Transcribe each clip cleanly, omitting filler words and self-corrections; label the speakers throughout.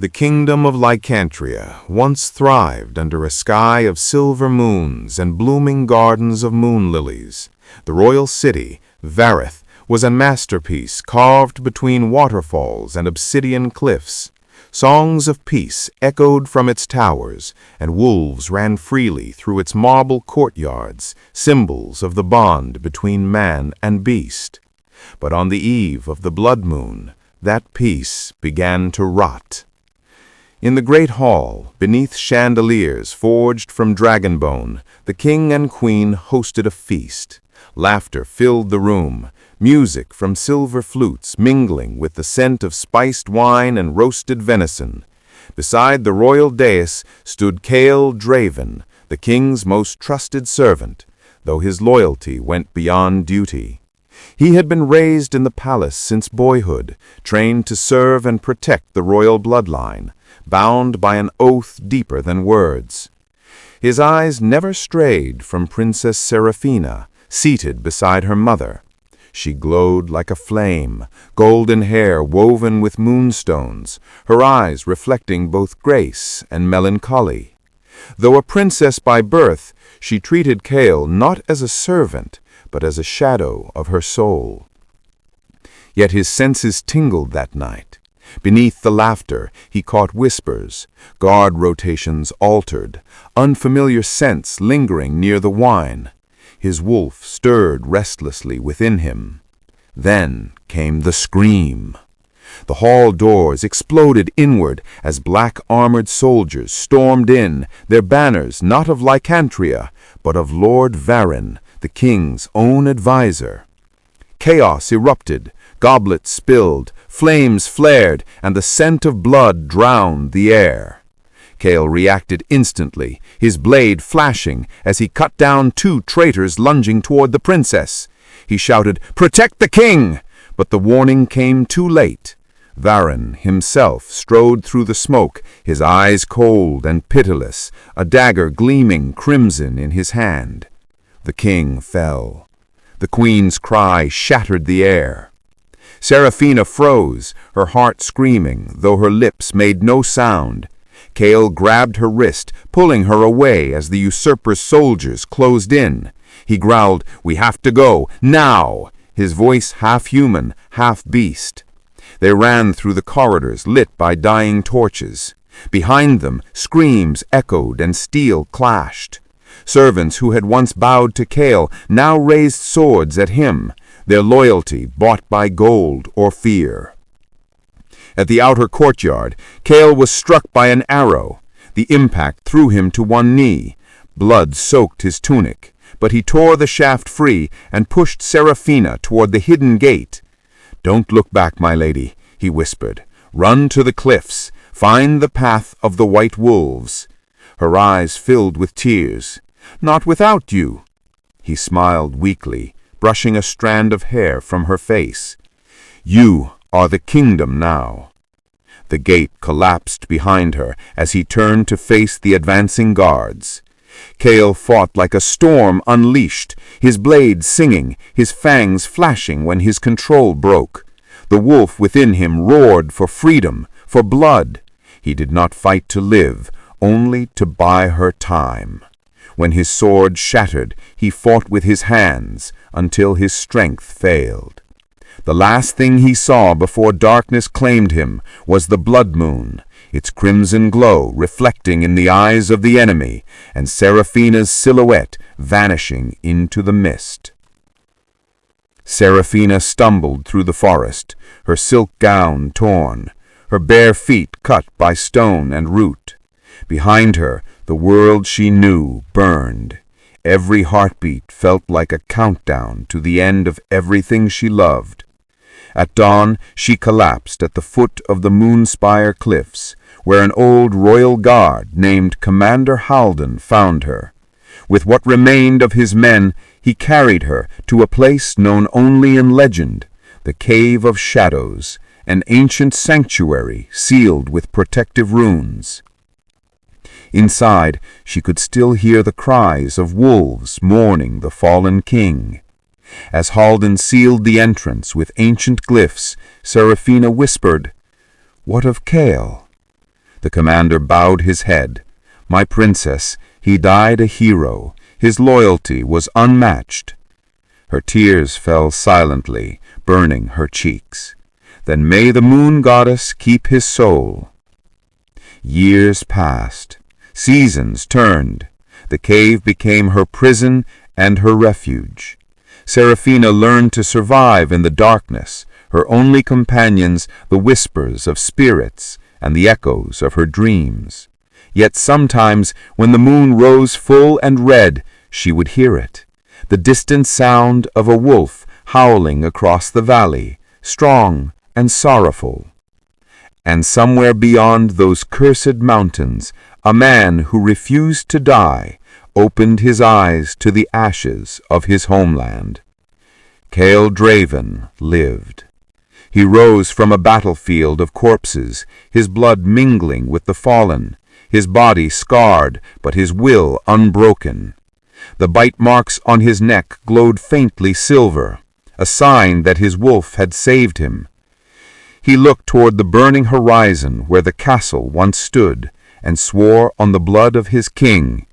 Speaker 1: The kingdom of Lycanthria once thrived under a sky of silver moons and blooming gardens of moon lilies. The royal city, Varith, was a masterpiece carved between waterfalls and obsidian cliffs. Songs of peace echoed from its towers, and wolves ran freely through its marble courtyards, symbols of the bond between man and beast. But on the eve of the blood moon, that peace began to rot. In the great hall, beneath chandeliers forged from dragon bone, the king and queen hosted a feast. Laughter filled the room, music from silver flutes mingling with the scent of spiced wine and roasted venison. Beside the royal dais stood Cale Draven, the king's most trusted servant, though his loyalty went beyond duty. He had been raised in the palace since boyhood, trained to serve and protect the royal bloodline, bound by an oath deeper than words. His eyes never strayed from Princess Seraphina, seated beside her mother. She glowed like a flame, golden hair woven with moonstones, her eyes reflecting both grace and melancholy. Though a princess by birth, she treated Cale not as a servant, but as a shadow of her soul. Yet his senses tingled that night. Beneath the laughter, he caught whispers, guard rotations altered, unfamiliar scents lingering near the wine. His wolf stirred restlessly within him. Then came the scream. The hall doors exploded inward as black-armored soldiers stormed in, their banners not of Lycanthria, but of Lord Varin, the king's own advisor. Chaos erupted, goblets spilled, flames flared, and the scent of blood drowned the air. Cale reacted instantly, his blade flashing as he cut down two traitors lunging toward the princess. He shouted, "Protect the king!" But the warning came too late. Varin himself strode through the smoke, his eyes cold and pitiless, a dagger gleaming crimson in his hand. The king fell. The queen's cry shattered the air. Seraphina froze, her heart screaming, though her lips made no sound. Cale grabbed her wrist, pulling her away as the usurper's soldiers closed in. He growled, "We have to go, now!" his voice half human, half beast. They ran through the corridors lit by dying torches. Behind them, screams echoed and steel clashed. Servants who had once bowed to Cale now raised swords at him, their loyalty bought by gold or fear. At the outer courtyard, Cale was struck by an arrow. The impact threw him to one knee. Blood soaked his tunic, but he tore the shaft free and pushed Seraphina toward the hidden gate. "Don't look back, my lady," he whispered. "Run to the cliffs. Find the path of the white wolves." Her eyes filled with tears. "Not without you." He smiled weakly, brushing a strand of hair from her face. "You are the kingdom now." The gate collapsed behind her as he turned to face the advancing guards. Cale fought like a storm unleashed, his blade singing, his fangs flashing when his control broke. The wolf within him roared for freedom, for blood. He did not fight to live, only to buy her time. When his sword shattered, he fought with his hands until his strength failed. The last thing he saw before darkness claimed him was the blood moon, its crimson glow reflecting in the eyes of the enemy, and Seraphina's silhouette vanishing into the mist. Seraphina stumbled through the forest, her silk gown torn, her bare feet cut by stone and root. Behind her, the world she knew burned. Every heartbeat felt like a countdown to the end of everything she loved. At dawn, she collapsed at the foot of the Moonspire Cliffs, where an old royal guard named Commander Halden found her. With what remained of his men, he carried her to a place known only in legend, the Cave of Shadows, an ancient sanctuary sealed with protective runes. Inside, she could still hear the cries of wolves mourning the fallen king. As Halden sealed the entrance with ancient glyphs, Seraphina whispered, "What of Cale?"
Speaker 2: The commander bowed his head. "My princess, he died a hero. His loyalty was unmatched." Her tears fell silently, burning her cheeks. "Then may the moon goddess keep his soul." Years passed. Seasons turned. The cave became her prison and her refuge. Seraphina learned to survive in the darkness, her only companions the whispers of spirits and the echoes of her dreams. Yet sometimes, when the moon rose full and red, she would hear it, the distant sound of a wolf howling across the valley, strong and sorrowful. And somewhere beyond those cursed mountains, a man who refused to die opened his eyes to the ashes of his homeland. Cael Draven lived. He rose from a battlefield of corpses, his blood mingling with the fallen, his body scarred but his will unbroken. The bite marks on his neck glowed faintly silver, a sign that his wolf had saved him. He looked toward the burning horizon where the castle once stood, and swore on the blood of his king,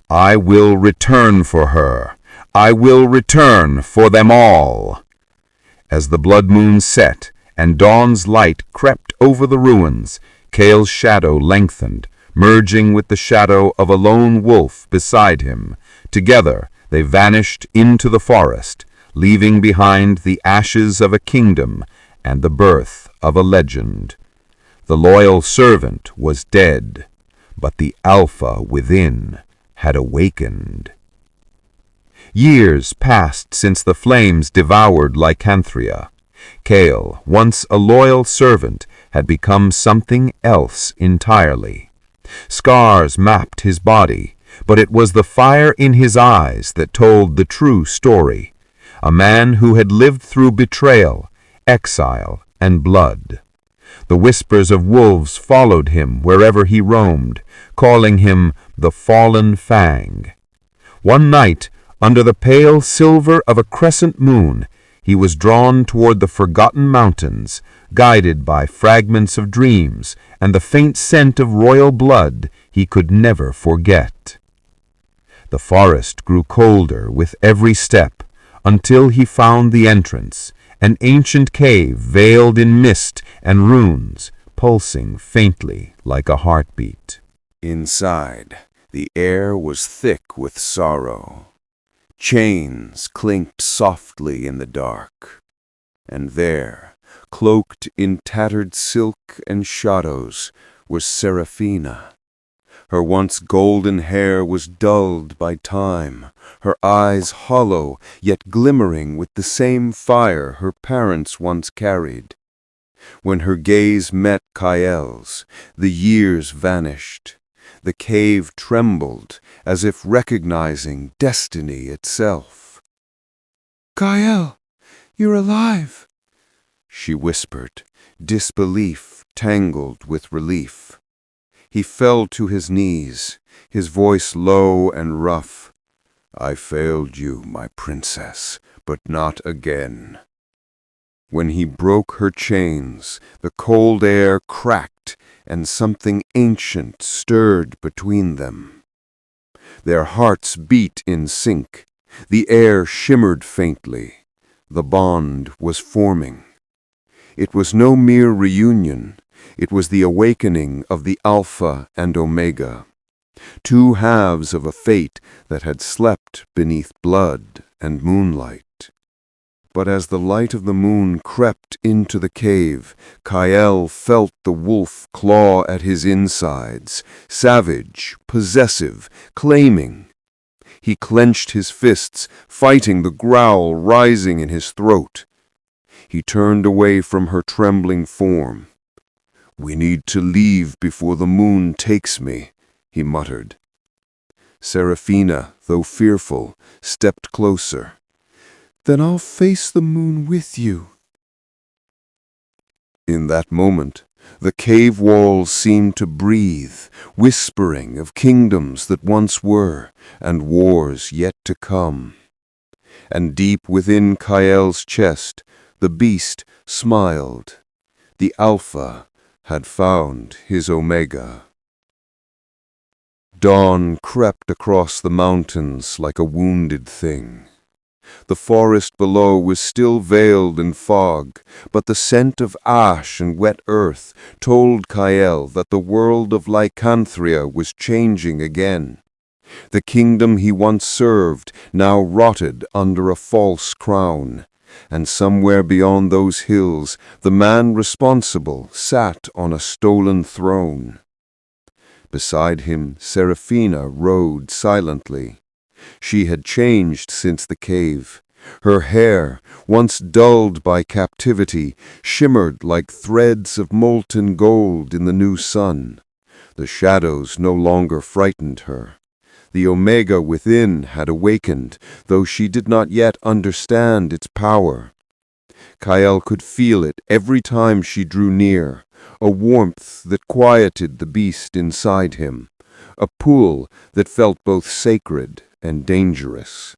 Speaker 2: "I will return for her. I will return for them all." As the blood moon set and dawn's light crept over the ruins, Cael's shadow lengthened, merging with the shadow of a lone wolf beside him. Together they vanished into the forest, leaving behind the ashes of a kingdom and the birth of a legend. The loyal servant was dead, but the Alpha within had awakened. Years passed since the flames devoured Lycanthria. Cael, once a loyal servant, had become something else entirely. Scars mapped his body, but it was the fire in his eyes that told the true story. A man who had lived through betrayal, exile, and blood. The whispers of wolves followed him wherever he roamed, calling him the Fallen Fang. One night, under the pale silver of a crescent moon, he was drawn toward the forgotten mountains, guided by fragments of dreams and the faint scent of royal blood he could never forget. The forest grew colder with every step, until he found the entrance, an ancient cave veiled in mist and runes, pulsing faintly like a heartbeat.
Speaker 3: Inside, the air was thick with sorrow. Chains clinked softly in the dark, and there, cloaked in tattered silk and shadows, was Seraphina. Her once golden hair was dulled by time, her eyes hollow yet glimmering with the same fire her parents once carried. When her gaze met Cael's, the years vanished. The cave trembled, as if recognizing destiny itself. "Cael, you're alive," she whispered, disbelief tangled with relief. He fell to his knees, his voice low and rough. "I failed you, my princess, but not again." When he broke her chains, the cold air cracked, and something ancient stirred between them. Their hearts beat in sync. The air shimmered faintly. The bond was forming. It was no mere reunion. It was the awakening of the Alpha and Omega, two halves of a fate that had slept beneath blood and moonlight. But as the light of the moon crept into the cave, Cael felt the wolf claw at his insides, savage, possessive, claiming. He clenched his fists, fighting the growl rising in his throat. He turned away from her trembling form. "We need to leave before the moon takes me," he muttered. Seraphina, though fearful, stepped closer. "Then I'll face the moon with you." In that moment, the cave walls seemed to breathe, whispering of kingdoms that once were, and wars yet to come. And deep within Cael's chest, the beast smiled. The Alpha, had found his Omega. Dawn crept across the mountains like a wounded thing. The forest below was still veiled in fog, but the scent of ash and wet earth told Kael that the world of Lycanthria was changing again. The kingdom he once served now rotted under a false crown, and somewhere beyond those hills the man responsible sat on a stolen throne. Beside him Seraphina rode silently. She had changed since the cave. Her hair, once dulled by captivity, shimmered like threads of molten gold in the new sun. The shadows no longer frightened her. The Omega within had awakened, though she did not yet understand its power. Kael could feel it every time she drew near, a warmth that quieted the beast inside him, a pull that felt both sacred and dangerous.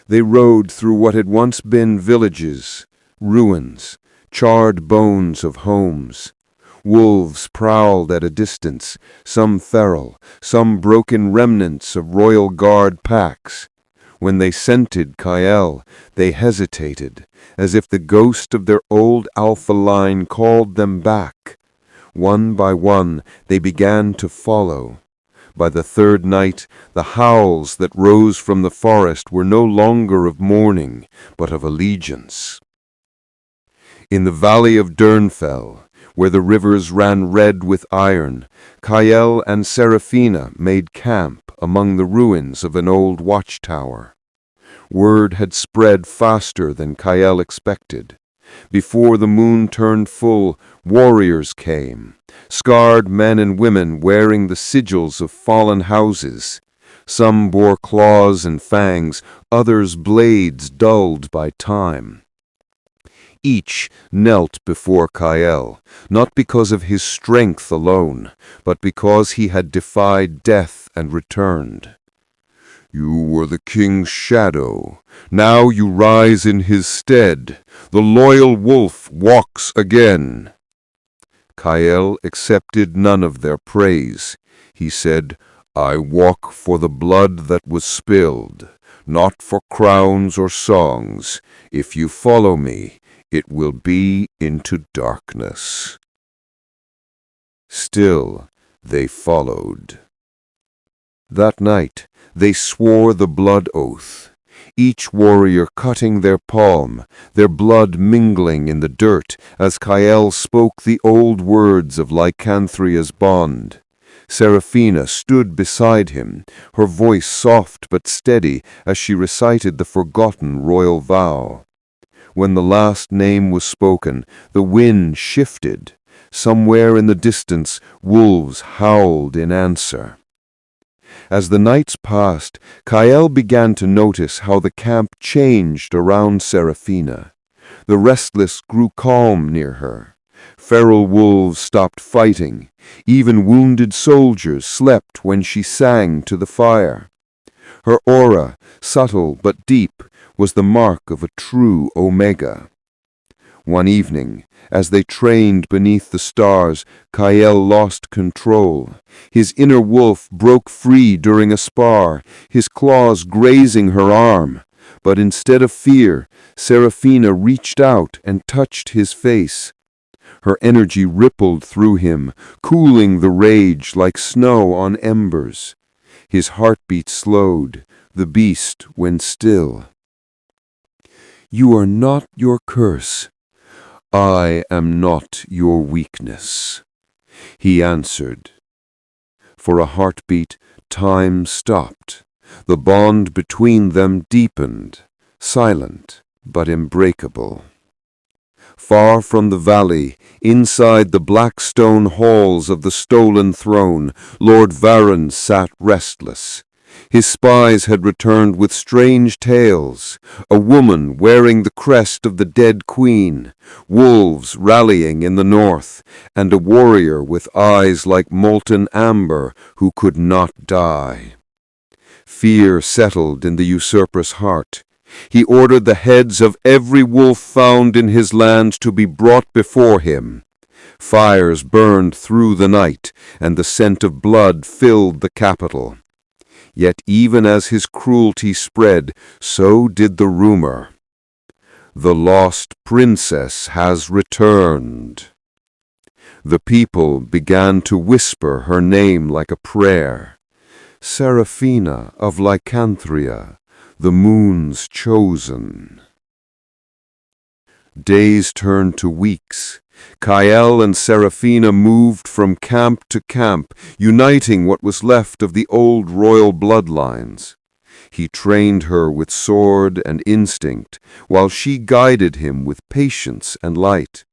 Speaker 3: They rode through what had once been villages, ruins, charred bones of homes. Wolves prowled at a distance, some feral, some broken remnants of royal guard packs. When they scented Kael, they hesitated, as if the ghost of their old alpha line called them back. One by one, they began to follow. By the third night, the howls that rose from the forest were no longer of mourning, but of allegiance. In the valley of Durnfell, where the rivers ran red with iron, Kael and Seraphina made camp among the ruins of an old watchtower. Word had spread faster than Kael expected. Before the moon turned full, warriors came, scarred men and women wearing the sigils of fallen houses. Some bore claws and fangs, others blades dulled by time. Each knelt before Kael, not because of his strength alone, but because he had defied death and returned. You were the king's shadow. Now you rise in his stead. The loyal wolf walks again. Kael accepted none of their praise. He said, I walk for the blood that was spilled, not for crowns or songs. If you follow me, it will be into darkness. Still, they followed. That night, they swore the blood oath, each warrior cutting their palm, their blood mingling in the dirt as Kael spoke the old words of Lycanthria's bond. Seraphina stood beside him, her voice soft but steady as she recited the forgotten royal vow. When the last name was spoken, the wind shifted. Somewhere in the distance, wolves howled in answer. As the nights passed, Kael began to notice how the camp changed around Seraphina. The restless grew calm near her. Feral wolves stopped fighting. Even wounded soldiers slept when she sang to the fire. Her aura, subtle but deep, was the mark of a true Omega. One evening, as they trained beneath the stars, Kael lost control. His inner wolf broke free during a spar, his claws grazing her arm. But instead of fear, Seraphina reached out and touched his face. Her energy rippled through him, cooling the rage like snow on embers. His heartbeat slowed. The beast went still. You are not your curse. I am not your weakness, he answered. For a heartbeat, time stopped. The bond between them deepened, silent but unbreakable. Far from the valley, inside the black stone halls of the stolen throne, Lord Varon sat restless. His spies had returned with strange tales, a woman wearing the crest of the dead queen, wolves rallying in the north, and a warrior with eyes like molten amber who could not die. Fear settled in the usurper's heart. He ordered the heads of every wolf found in his lands to be brought before him. Fires burned through the night, and the scent of blood filled the capital. Yet even as his cruelty spread, so did the rumor. The lost princess has returned. The people began to whisper her name like a prayer. Seraphina of Lycanthria, the moon's chosen. Days turned to weeks. Kael and Seraphina moved from camp to camp, uniting what was left of the old royal bloodlines. He trained her with sword and instinct, while she guided him with patience and light.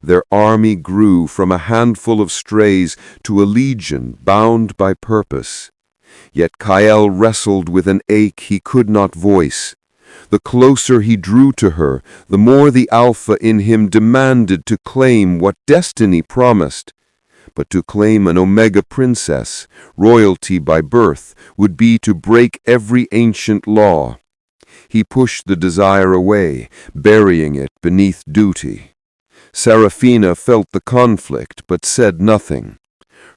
Speaker 3: Their army grew from a handful of strays to a legion bound by purpose. Yet Kael wrestled with an ache he could not voice. The closer he drew to her, the more the alpha in him demanded to claim what destiny promised. But to claim an Omega princess, royalty by birth, would be to break every ancient law. He pushed the desire away, burying it beneath duty. Seraphina felt the conflict, but said nothing.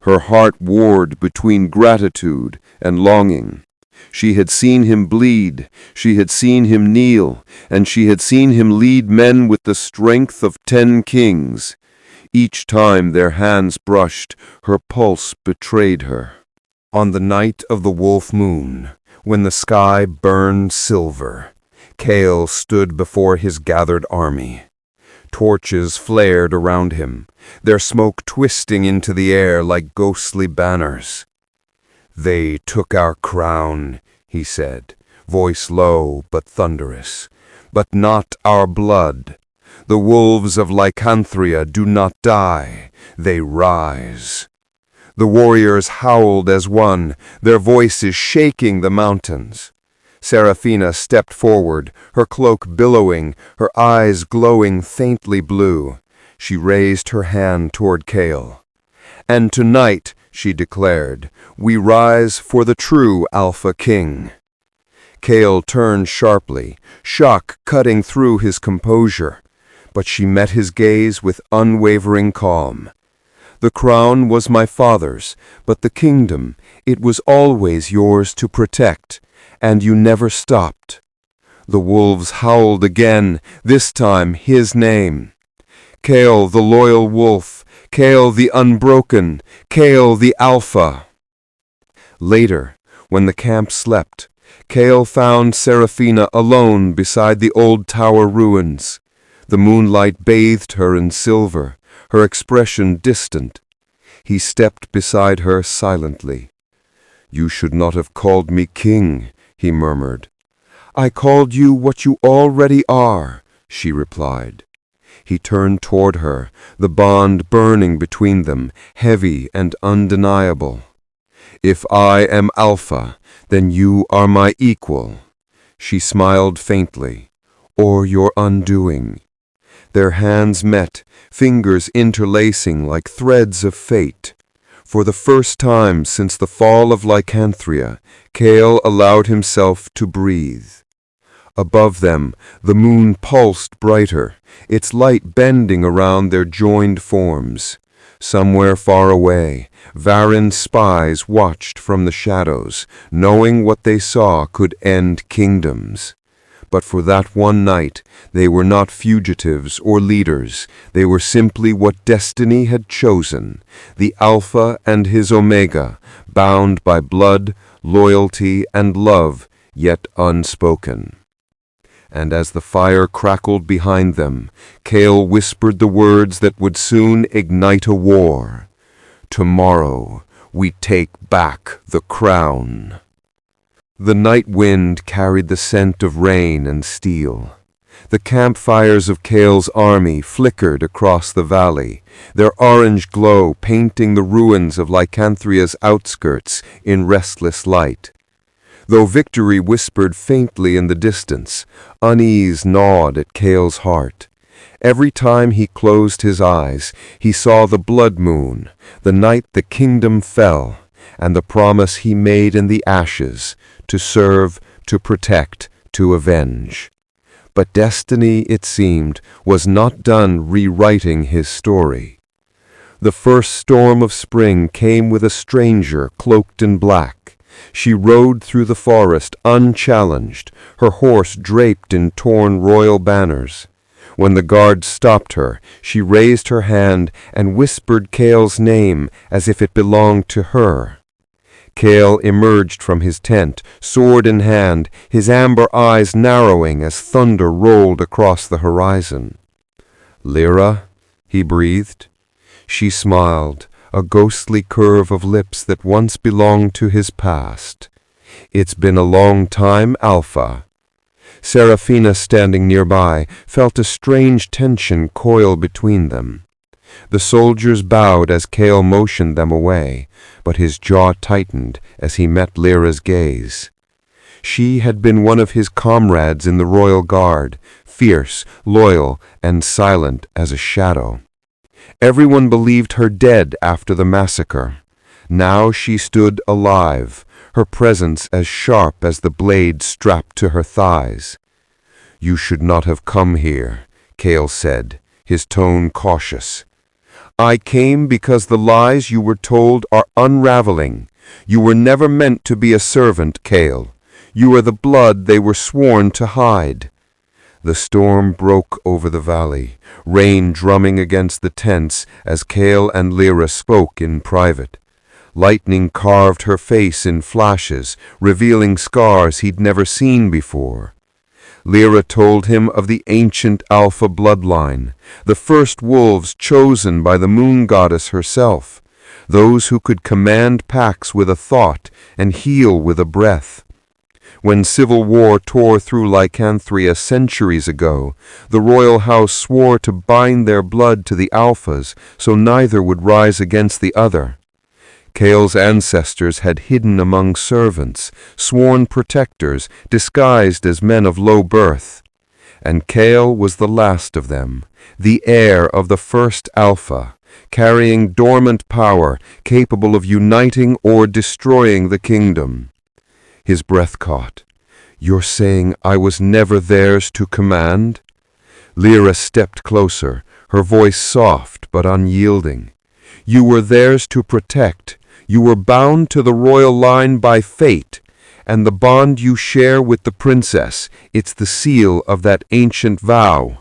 Speaker 3: Her heart warred between gratitude and longing. She had seen him bleed, she had seen him kneel, and she had seen him lead men with the strength of 10 kings. Each time their hands brushed, her pulse betrayed her. On the night of the wolf moon, when the sky burned silver, Kael stood before his gathered army. Torches flared around him, their smoke twisting into the air like ghostly banners. "They took our crown," he said, voice low but thunderous, "but not our blood. The wolves of Lycanthria do not die, they rise." The warriors howled as one, their voices shaking the mountains. Seraphina stepped forward, her cloak billowing, her eyes glowing faintly blue. She raised her hand toward Kael. "And tonight," she declared, "we rise for the true Alpha King." Kael turned sharply, shock cutting through his composure, but she met his gaze with unwavering calm. "The crown was my father's, but the kingdom, it was always yours to protect, and you never stopped." The wolves howled again, this time his name. Kael the loyal wolf, Kael the unbroken, Kael the Alpha. Later, when the camp slept, Kael found Seraphina alone beside the old tower ruins. The moonlight bathed her in silver, her expression distant. He stepped beside her silently. "You should not have called me king," he murmured. "I called you what you already are," she replied. He turned toward her, the bond burning between them, heavy and undeniable. "If I am Alpha, then you are my equal." She smiled faintly. "Or your undoing." Their hands met, fingers interlacing like threads of fate. For the first time since the fall of Lycanthria, Kael allowed himself to breathe. Above them, the moon pulsed brighter, its light bending around their joined forms. Somewhere far away, Varan's spies watched from the shadows, knowing what they saw could end kingdoms. But for that one night, they were not fugitives or leaders. They were simply what destiny had chosen, the Alpha and his Omega, bound by blood, loyalty, and love, yet unspoken. And as the fire crackled behind them, Kael whispered the words that would soon ignite a war. "Tomorrow, we take back the crown." The night wind carried the scent of rain and steel. The campfires of Kael's army flickered across the valley, their orange glow painting the ruins of Lycanthria's outskirts in restless light. Though victory whispered faintly in the distance, unease gnawed at Kael's heart. Every time he closed his eyes, he saw the blood moon, the night the kingdom fell, and the promise he made in the ashes, to serve, to protect, to avenge. But destiny, it seemed, was not done rewriting his story. The first storm of spring came with a stranger cloaked in black. She rode through the forest unchallenged, her horse draped in torn royal banners. When the guards stopped her, she raised her hand and whispered Cale's name as if it belonged to her. Cale emerged from his tent, sword in hand, his amber eyes narrowing as thunder rolled across the horizon. "Lyra," he breathed. She smiled, a ghostly curve of lips that once belonged to his past. "It's been a long time, Alpha." Seraphina, standing nearby, felt a strange tension coil between them. The soldiers bowed as Cale motioned them away, but his jaw tightened as he met Lyra's gaze. She had been one of his comrades in the royal guard, fierce, loyal, and silent as a shadow. Everyone believed her dead after the massacre. Now she stood alive, her presence as sharp as the blade strapped to her thighs. "You should not have come here," Cale said, his tone cautious. "I came because the lies you were told are unraveling. You were never meant to be a servant, Cale. You are the blood they were sworn to hide." The storm broke over the valley, rain drumming against the tents as Cale and Lyra spoke in private. Lightning carved her face in flashes, revealing scars he'd never seen before. Lyra told him of the ancient Alpha bloodline, the first wolves chosen by the moon goddess herself, those who could command packs with a thought and heal with a breath. When civil war tore through Lycanthria centuries ago, the royal house swore to bind their blood to the Alphas so neither would rise against the other. Cale's ancestors had hidden among servants, sworn protectors, disguised as men of low birth. And Cale was the last of them, the heir of the first Alpha, carrying dormant power capable of uniting or destroying the kingdom. His breath caught. "You're saying I was never theirs to command?" Lyra stepped closer, her voice soft but unyielding. "You were theirs to protect. You were bound to the royal line by fate, and the bond you share with the princess, it's the seal of that ancient vow."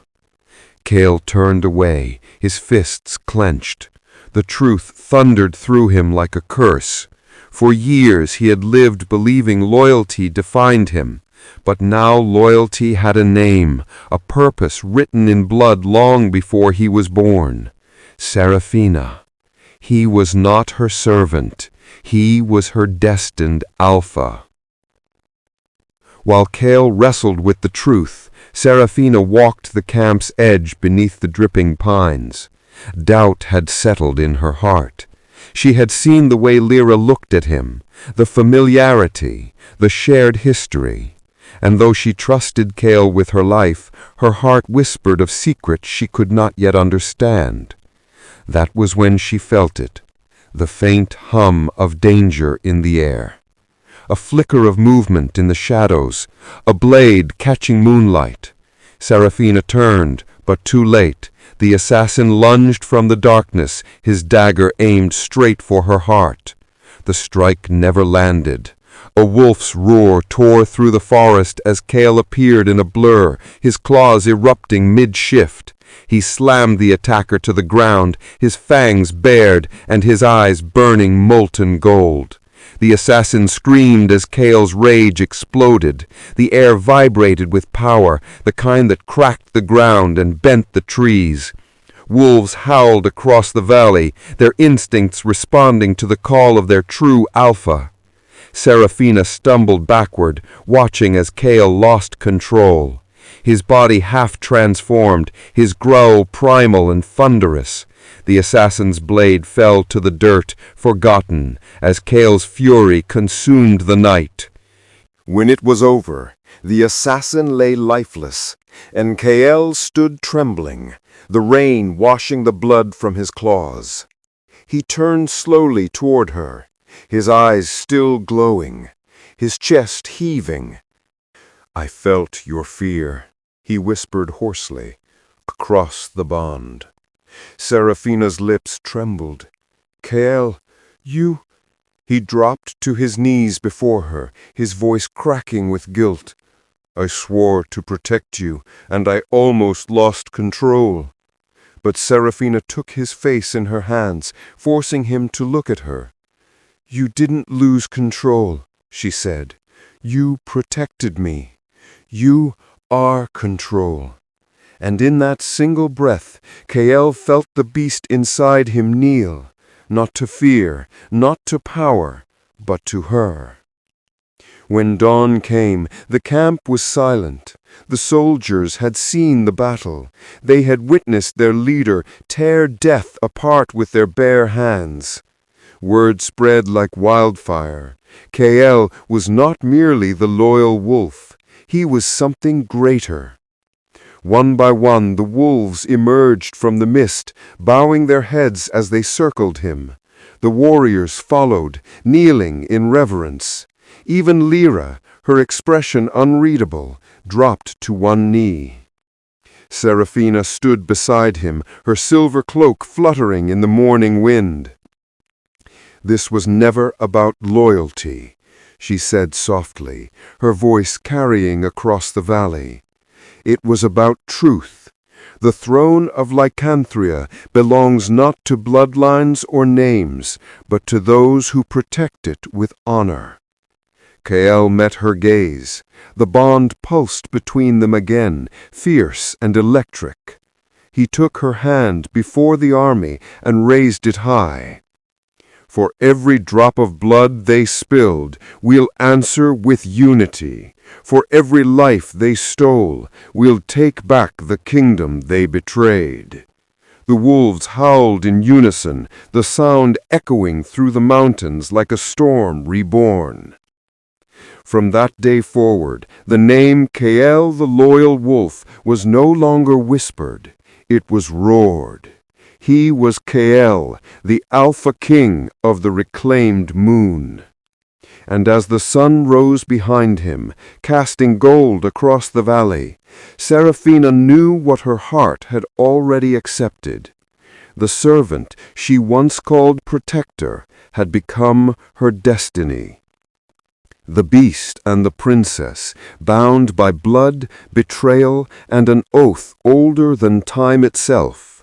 Speaker 3: Cale turned away, his fists clenched. The truth thundered through him like a curse. For years he had lived believing loyalty defined him, but now loyalty had a name, a purpose written in blood long before he was born. Seraphina. He was not her servant. He was her destined Alpha. While Cale wrestled with the truth, Seraphina walked the camp's edge beneath the dripping pines. Doubt had settled in her heart. She had seen the way Lyra looked at him, the familiarity, the shared history. And though she trusted Cale with her life, her heart whispered of secrets she could not yet understand. That was when she felt it, the faint hum of danger in the air. A flicker of movement in the shadows, a blade catching moonlight. Seraphina turned, but too late. The assassin lunged from the darkness, his dagger aimed straight for her heart. The strike never landed. A wolf's roar tore through the forest as Cale appeared in a blur, his claws erupting mid-shift. He slammed the attacker to the ground, his fangs bared and his eyes burning molten gold. The assassin screamed as Cale's rage exploded. The air vibrated with power, the kind that cracked the ground and bent the trees. Wolves howled across the valley, their instincts responding to the call of their true Alpha. Seraphina stumbled backward, watching as Cale lost control. His body half transformed, his growl primal and thunderous. The assassin's blade fell to the dirt, forgotten, as Cale's fury consumed the night.
Speaker 4: When it was over, the assassin lay lifeless, and Cale stood trembling, the rain washing the blood from his claws. He turned slowly toward her, his eyes still glowing, his chest heaving. "I felt your fear," he whispered hoarsely, "across the bond. Seraphina's lips trembled. Kael, you... He dropped to his knees before her, his voice cracking with guilt. I swore to protect you, and I almost lost control. But Seraphina took his face in her hands, forcing him to look at her. You didn't lose control, she said. You protected me. You are control. And in that single breath, Kael felt the beast inside him kneel, not to fear, not to power, but to her. When dawn came, the camp was silent. The soldiers had seen the battle. They had witnessed their leader tear death apart with their bare hands. Word spread like wildfire. Kael was not merely the loyal wolf. He was something greater. One by one, the wolves emerged from the mist, bowing their heads as they circled him. The warriors followed, kneeling in reverence. Even Lyra, her expression unreadable, dropped to one knee. Seraphina stood beside him, her silver cloak fluttering in the morning wind. This was never about loyalty, she said softly, her voice carrying across the valley. It was about truth. The throne of Lycanthria belongs not to bloodlines or names, but to those who protect it with honor. Kael met her gaze. The bond pulsed between them again, fierce and electric. He took her hand before the army and raised it high. For every drop of blood they spilled, we'll answer with unity. For every life they stole, we'll take back the kingdom they betrayed. The wolves howled in unison, the sound echoing through the mountains like a storm reborn. From that day forward, the name Kael the Loyal Wolf was no longer whispered, it was roared. He was Kael, the Alpha King of the reclaimed moon. And as the sun rose behind him, casting gold across the valley, Seraphina knew what her heart had already accepted. The servant she once called protector had become her destiny. The beast and the princess, bound by blood, betrayal, and an oath older than time itself.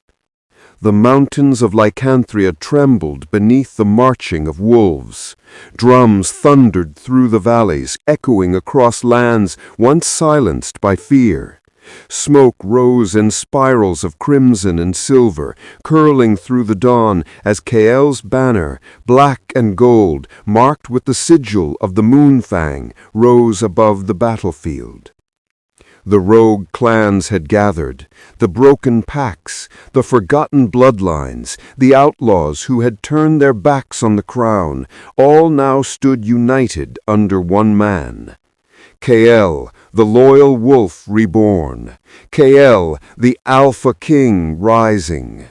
Speaker 4: The mountains of Lycanthria trembled beneath the marching of wolves. Drums thundered through the valleys, echoing across lands once silenced by fear. Smoke rose in spirals of crimson and silver, curling through the dawn as Kael's banner, black and gold, marked with the sigil of the Moonfang, rose above the battlefield. The rogue clans had gathered, the broken packs, the forgotten bloodlines, the outlaws who had turned their backs on the crown, all now stood united under one man. Kael, the loyal wolf reborn. Kael, the Alpha King rising.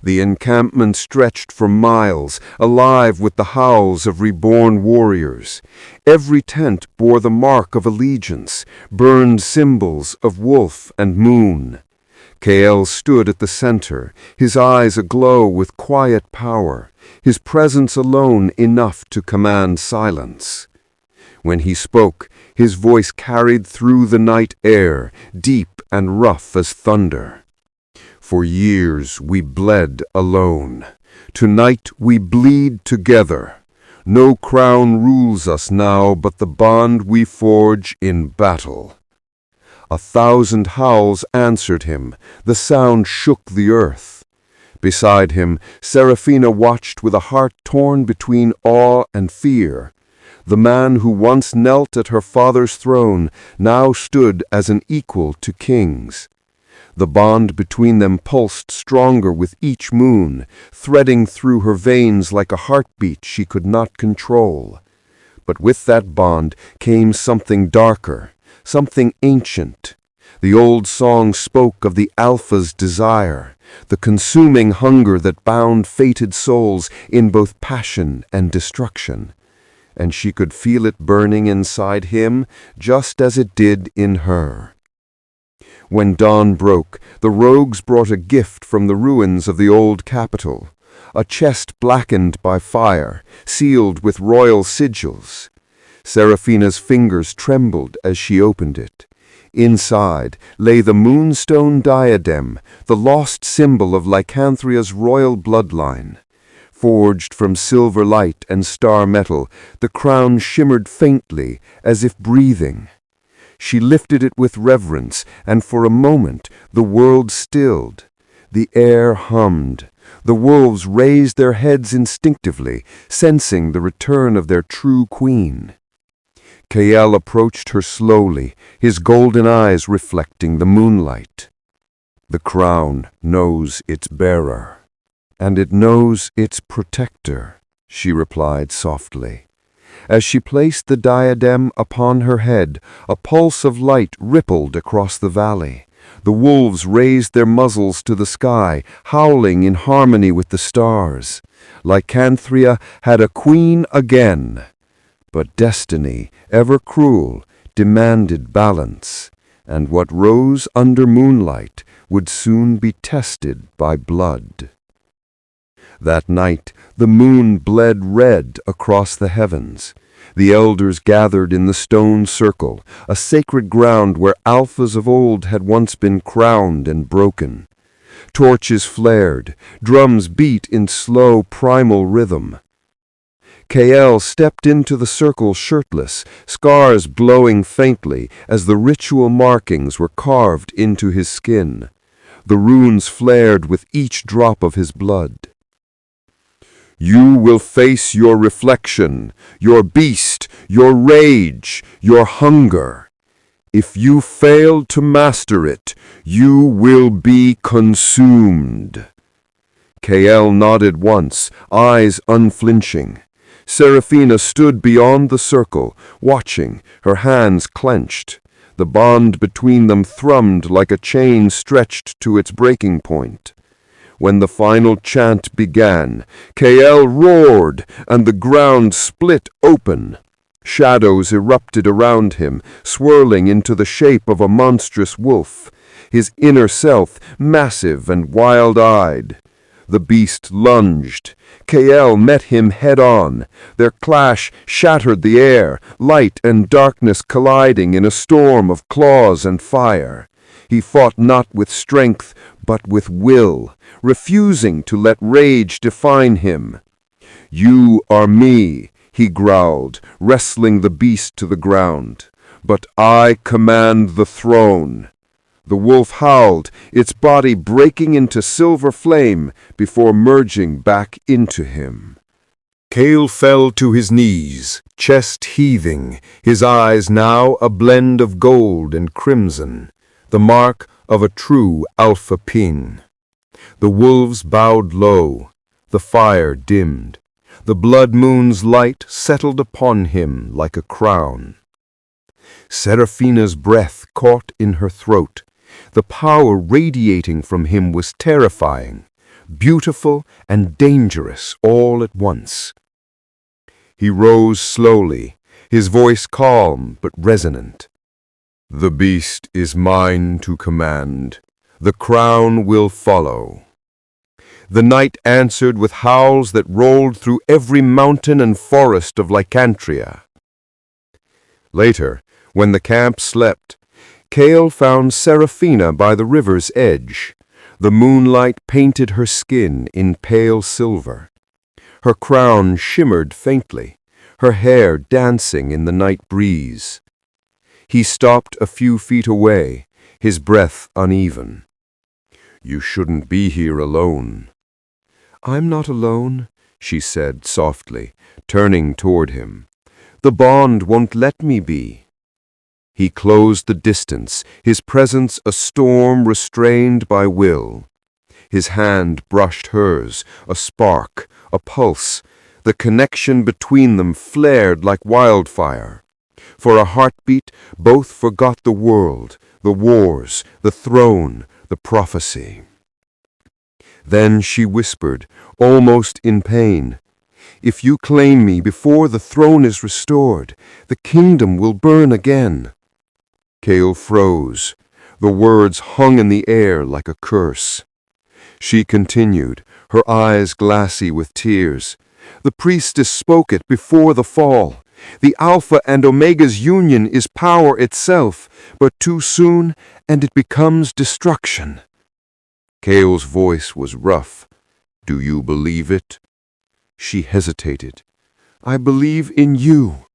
Speaker 4: The encampment stretched for miles, alive with the howls of reborn warriors. Every tent bore the mark of allegiance, burned symbols of wolf and moon. Kael stood at the center, his eyes aglow with quiet power, his presence alone enough to command silence. When he spoke, his voice carried through the night air, deep and rough as thunder. For years we bled alone. Tonight we bleed together. No crown rules us now but the bond we forge in battle. 1,000 howls answered him. The sound shook the earth. Beside him, Seraphina watched with a heart torn between awe and fear. The man who once knelt at her father's throne now stood as an equal to kings. The bond between them pulsed stronger with each moon, threading through her veins like a heartbeat she could not control. But with that bond came something darker, something ancient. The old song spoke of the Alpha's desire, the consuming hunger that bound fated souls in both passion and destruction. And she could feel it burning inside him just as it did in her.
Speaker 3: When dawn broke, the rogues brought a gift from the ruins of the old capital, a chest blackened by fire, sealed with royal sigils. Seraphina's fingers trembled as she opened it. Inside lay the moonstone diadem, the lost symbol of Lycanthria's royal bloodline. Forged from silver light and star metal, the crown shimmered faintly, as if breathing. She lifted it with reverence, and for a moment the world stilled. The air hummed. The wolves raised their heads instinctively, sensing the return of their true queen. Kael approached her slowly, his golden eyes reflecting the moonlight. The crown knows its bearer, and it knows its protector, she replied softly. As she placed the diadem upon her head, a pulse of light rippled across the valley. The wolves raised their muzzles to the sky, howling in harmony with the stars. Lycanthria had a queen again. But destiny, ever cruel, demanded balance, and what rose under moonlight would soon be tested by blood. That night, the moon bled red across the heavens. The elders gathered in the stone circle, a sacred ground where alphas of old had once been crowned and broken. Torches flared, drums beat in slow primal rhythm. Kael stepped into the circle shirtless, scars glowing faintly as the ritual markings were carved into his skin. The runes flared with each drop of his blood. You will face your reflection, your beast, your rage, your hunger. If you fail to master it, you will be consumed. Kael nodded once, eyes unflinching. Seraphina stood beyond the circle, watching, her hands clenched. The bond between them thrummed like a chain stretched to its breaking point. When the final chant began, Kael roared, and the ground split open. Shadows erupted around him, swirling into the shape of a monstrous wolf, his inner self massive and wild-eyed. The beast lunged. Kael met him head-on. Their clash shattered the air, light and darkness colliding in a storm of claws and fire. He fought not with strength, but with will, refusing to let rage define him. You are me, he growled, wrestling the beast to the ground. But I command the throne. The wolf howled, its body breaking into silver flame before merging back into him.
Speaker 4: Kael fell to his knees, chest heaving, his eyes now a blend of gold and crimson, the mark of a true Alpha Pin. The wolves bowed low, the fire dimmed, the blood moon's light settled upon him like a crown. Seraphina's breath caught in her throat. The power radiating from him was terrifying, beautiful and dangerous all at once. He rose slowly, his voice calm but resonant. The beast is mine to command. The crown will follow. The night answered with howls that rolled through every mountain and forest of Lycanthria. Later, when the camp slept, Kael found Seraphina by the river's edge. The moonlight painted her skin in pale silver. Her crown shimmered faintly, her hair dancing in the night breeze. He stopped a few feet away, his breath uneven. You shouldn't be here alone. I'm not alone, she said softly, turning toward him. The bond won't let me be. He closed the distance, his presence a storm restrained by will. His hand brushed hers, a spark, a pulse. The connection between them flared like wildfire. For a heartbeat, both forgot the world, the wars, the throne, the prophecy. Then she whispered, almost in pain, If you claim me before the throne is restored, the kingdom will burn again. Kael froze. The words hung in the air like a curse. She continued, her eyes glassy with tears. The priestess spoke it before the fall. The Alpha and Omega's union is power itself, but too soon, and it becomes destruction. Kael's voice was rough. Do you believe it? She hesitated. I believe in you.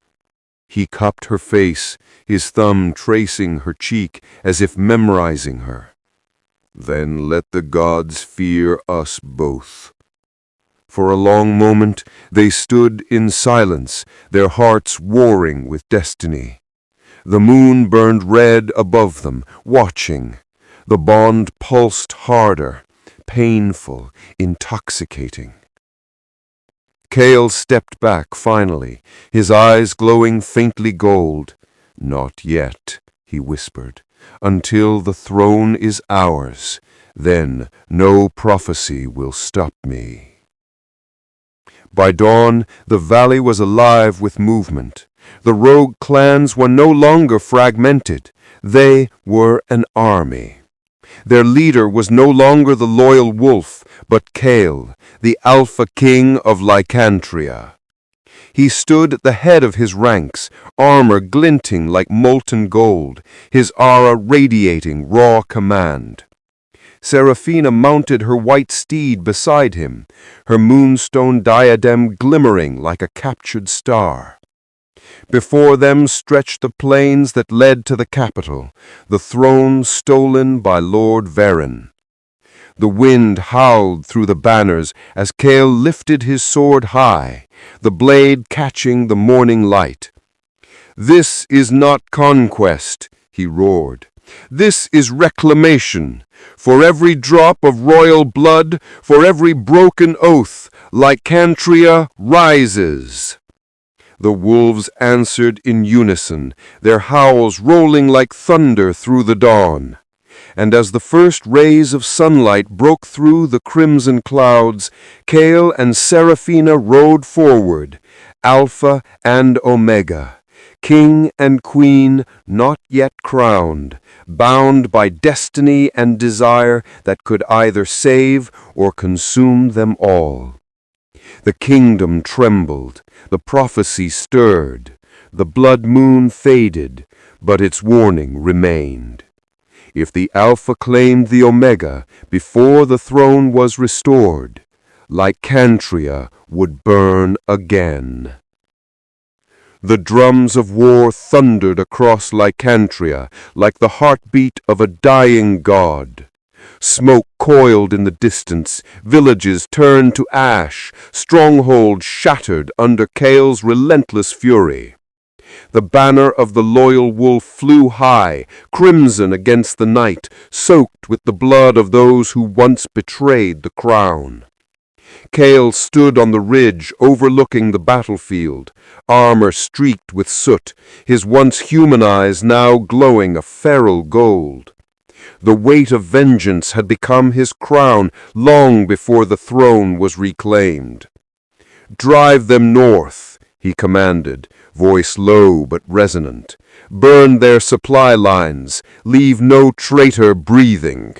Speaker 4: He cupped her face, his thumb tracing her cheek as if memorizing her. Then let the gods fear us both. For a long moment they stood in silence, their hearts warring with destiny. The moon burned red above them, watching. The bond pulsed harder, painful, intoxicating. Kael stepped back finally, his eyes glowing faintly gold. Not yet, he whispered, until the throne is ours. Then no prophecy will stop me. By dawn, the valley was alive with movement. The rogue clans were no longer fragmented. They were an army. Their leader was no longer the loyal wolf, but Kael, the Alpha King of Lycanthria. He stood at the head of his ranks, armor glinting like molten gold, his aura radiating raw command. Seraphina mounted her white steed beside him, her moonstone diadem glimmering like a captured star. Before them stretched the plains that led to the capital, the throne stolen by Lord Varen. The wind howled through the banners as Kael lifted his sword high, the blade catching the morning light. This is not conquest, he roared. This is reclamation. For every drop of royal blood, for every broken oath, Lycanthria rises. The wolves answered in unison, their howls rolling like thunder through the dawn. And as the first rays of sunlight broke through the crimson clouds, Kael and Seraphina rode forward, Alpha and Omega, king and queen not yet crowned, bound by destiny and desire that could either save or consume them all. The kingdom trembled, the prophecy stirred, the blood moon faded, but its warning remained. If the Alpha claimed the Omega before the throne was restored, Lycanthria would burn again. The drums of war thundered across Lycanthria like the heartbeat of a dying god. Smoke coiled in the distance, villages turned to ash, strongholds shattered under Kael's relentless fury. The banner of the loyal wolf flew high, crimson against the night, soaked with the blood of those who once betrayed the crown. Kael stood on the ridge overlooking the battlefield, armor streaked with soot, his once human eyes now glowing a feral gold. The weight of vengeance had become his crown long before the throne was reclaimed. "Drive them north," he commanded, voice low but resonant. "Burn their supply lines, leave no traitor breathing."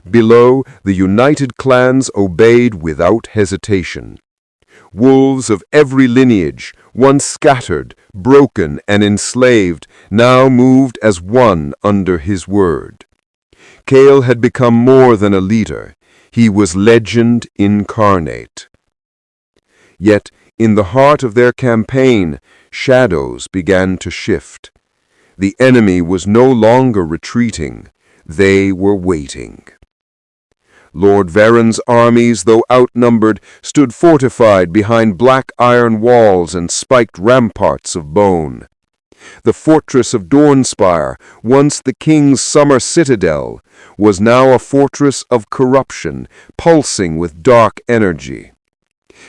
Speaker 4: Below, the united clans obeyed without hesitation. Wolves of every lineage, once scattered, broken, and enslaved, now moved as one under his word. Kael had become more than a leader. He was legend incarnate. Yet, in the heart of their campaign, shadows began to shift. The enemy was no longer retreating. They were waiting. Lord Varen's armies, though outnumbered, stood fortified behind black iron walls and spiked ramparts of bone. The fortress of Dornspire, once the king's summer citadel, was now a fortress of corruption, pulsing with dark energy.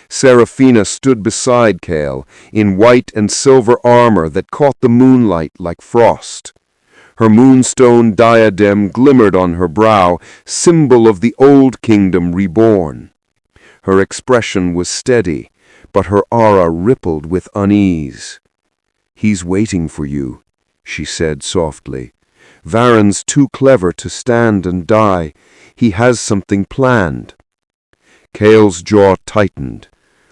Speaker 4: Seraphina stood beside Kael, in white and silver armor that caught the moonlight like frost. Her moonstone diadem glimmered on her brow, symbol of the old kingdom reborn. Her expression was steady, but her aura rippled with unease. "He's waiting for you," she said softly.
Speaker 3: Varen's too clever to stand and die. He has something planned. Kael's jaw tightened.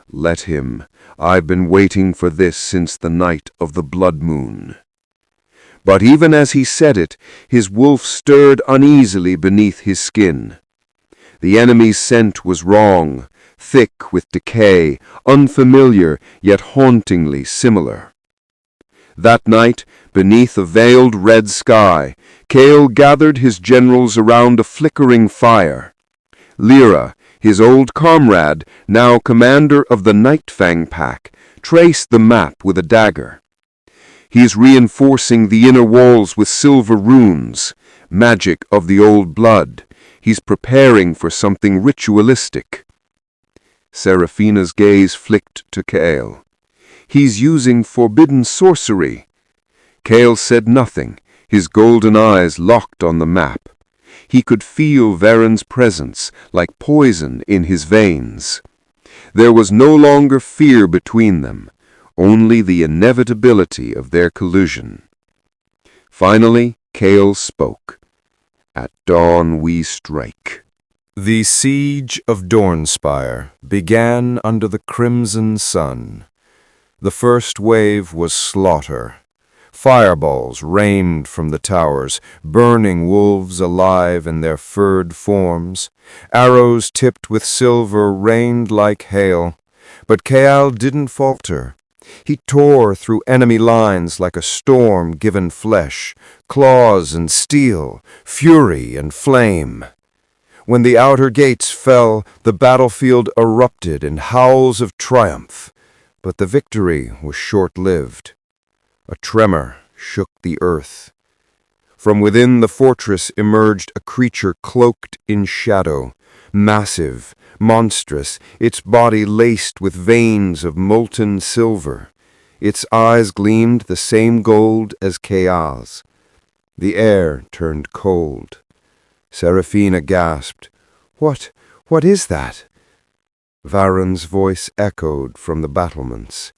Speaker 3: Let him. I've been waiting for this since the night of the blood moon. But even as he said it, his wolf stirred uneasily beneath his skin. The enemy's scent was wrong, thick with decay, unfamiliar yet hauntingly similar. That night, beneath a veiled red sky, Kael gathered his generals around a flickering fire. Lyra, his old comrade, now commander of the Nightfang pack, traced the map with a dagger. He's reinforcing the inner walls with silver runes, magic of the old blood. He's preparing for something ritualistic. Seraphina's gaze flicked to Kael. He's using forbidden sorcery. Kael said nothing, his golden eyes locked on the map. He could feel Varen's presence, like poison in his veins. There was no longer fear between them, only the inevitability of their collision. Finally, Kael spoke. At dawn we strike.
Speaker 1: The siege of Dornspire began under the crimson sun. The first wave was slaughter. Fireballs rained from the towers, burning wolves alive in their furred forms. Arrows tipped with silver rained like hail. But Kael didn't falter. He tore through enemy lines like a storm given flesh, claws and steel, fury and flame. When the outer gates fell, the battlefield erupted in howls of triumph. But the victory was short-lived. A tremor shook the earth. From within the fortress emerged a creature cloaked in shadow, massive, monstrous, its body laced with veins of molten silver. Its eyes gleamed the same gold as Kael's. The air turned cold. Seraphina gasped. What is that?" Varen's voice echoed from the battlements.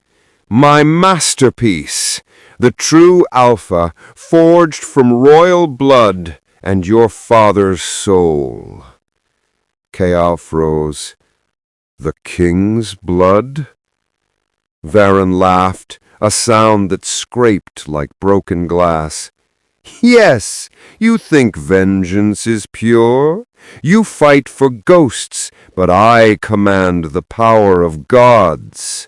Speaker 1: "My masterpiece, the true Alpha, forged from royal blood and your father's soul." Kael froze. "The king's blood?" Varen laughed, a sound that scraped like broken glass. "Yes, you think vengeance is pure? You fight for ghosts, but I command the power of gods."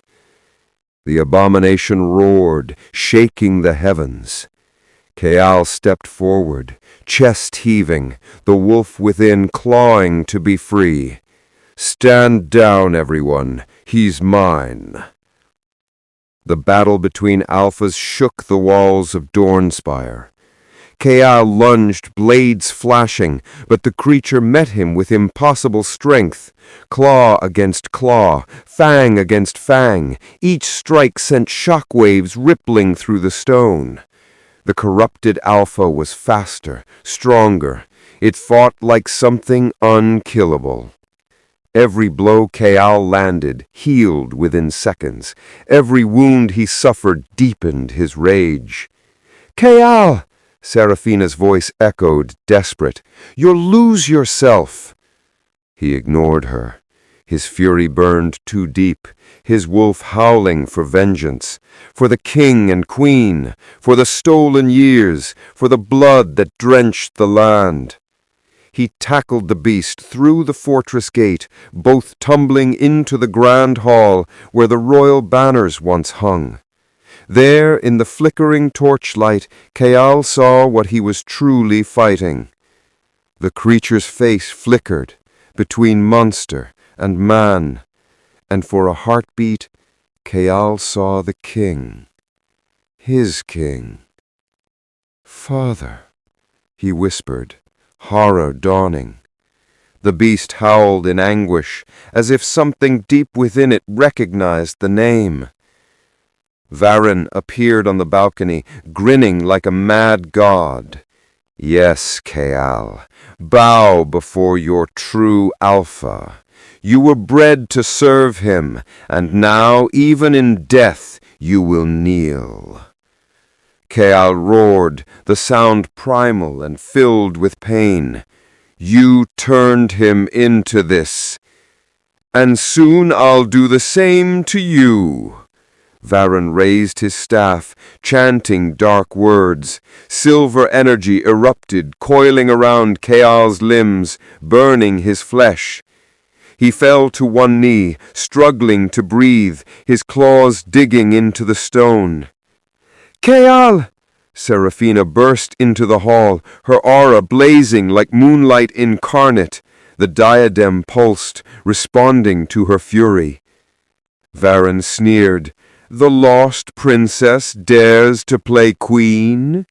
Speaker 1: The abomination roared, shaking the heavens. Kael stepped forward, chest heaving, the wolf within clawing to be free. "Stand down, everyone. He's mine." The battle between alphas shook the walls of Dornspire. Kael lunged, blades flashing, but the creature met him with impossible strength. Claw against claw, fang against fang, each strike sent shockwaves rippling through the stone. The corrupted Alpha was faster, stronger. It fought like something unkillable. Every blow Kael landed healed within seconds. Every wound he suffered deepened his rage. "Kael!" Seraphina's voice echoed, desperate. "You'll lose yourself." He ignored her. His fury burned too deep, his wolf howling for vengeance, for the king and queen, for the stolen years, for the blood that drenched the land. He tackled the beast through the fortress gate, both tumbling into the grand hall where the royal banners once hung. There, in the flickering torchlight, Kael saw what he was truly fighting. The creature's face flickered between monster and man, and for a heartbeat, Kael saw the king. His king. "Father," he whispered, horror dawning. The beast howled in anguish, as if something deep within it recognized the name. Varen appeared on the balcony, grinning like a mad god. "Yes, Kael, bow before your true Alpha. You were bred to serve him, and now, even in death, you will kneel."
Speaker 3: Keal roared, the sound primal and filled with pain. You turned him into this, and soon I'll do the same to you. Varen raised his staff, chanting dark words. Silver energy erupted, coiling around Keal's limbs, burning his flesh. He fell to one knee, struggling to breathe, his claws digging into the stone. Keal! Seraphina burst into the hall, her aura blazing like moonlight incarnate. The diadem pulsed, responding to her fury. Varen sneered. The lost princess dares to play queen?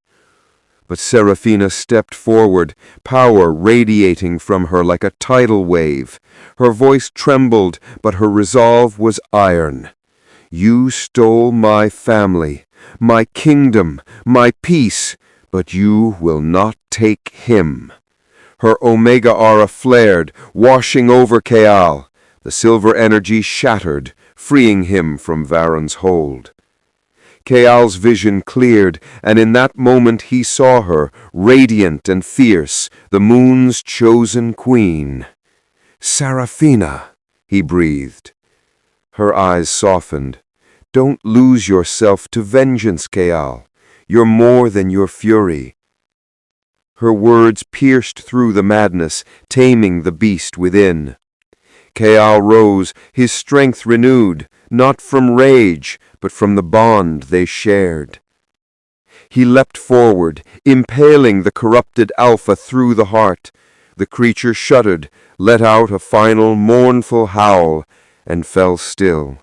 Speaker 3: But Seraphina stepped forward, power radiating from her like a tidal wave. Her voice trembled, but her resolve was iron. You stole my family, my kingdom, my peace, but you will not take him. Her Omega aura flared, washing over Keal. The silver energy shattered, freeing him from Varen's hold. Keal's vision cleared, and in that moment he saw her, radiant and fierce, the moon's chosen queen. Seraphina, he breathed. Her eyes softened. Don't lose yourself to vengeance, Keal. You're more than your fury. Her words pierced through the madness, taming the beast within. Keal rose, his strength renewed, not from rage, but from the bond they shared. He leapt forward, impaling the corrupted Alpha through the heart. The creature shuddered, let out a final mournful howl, and fell still.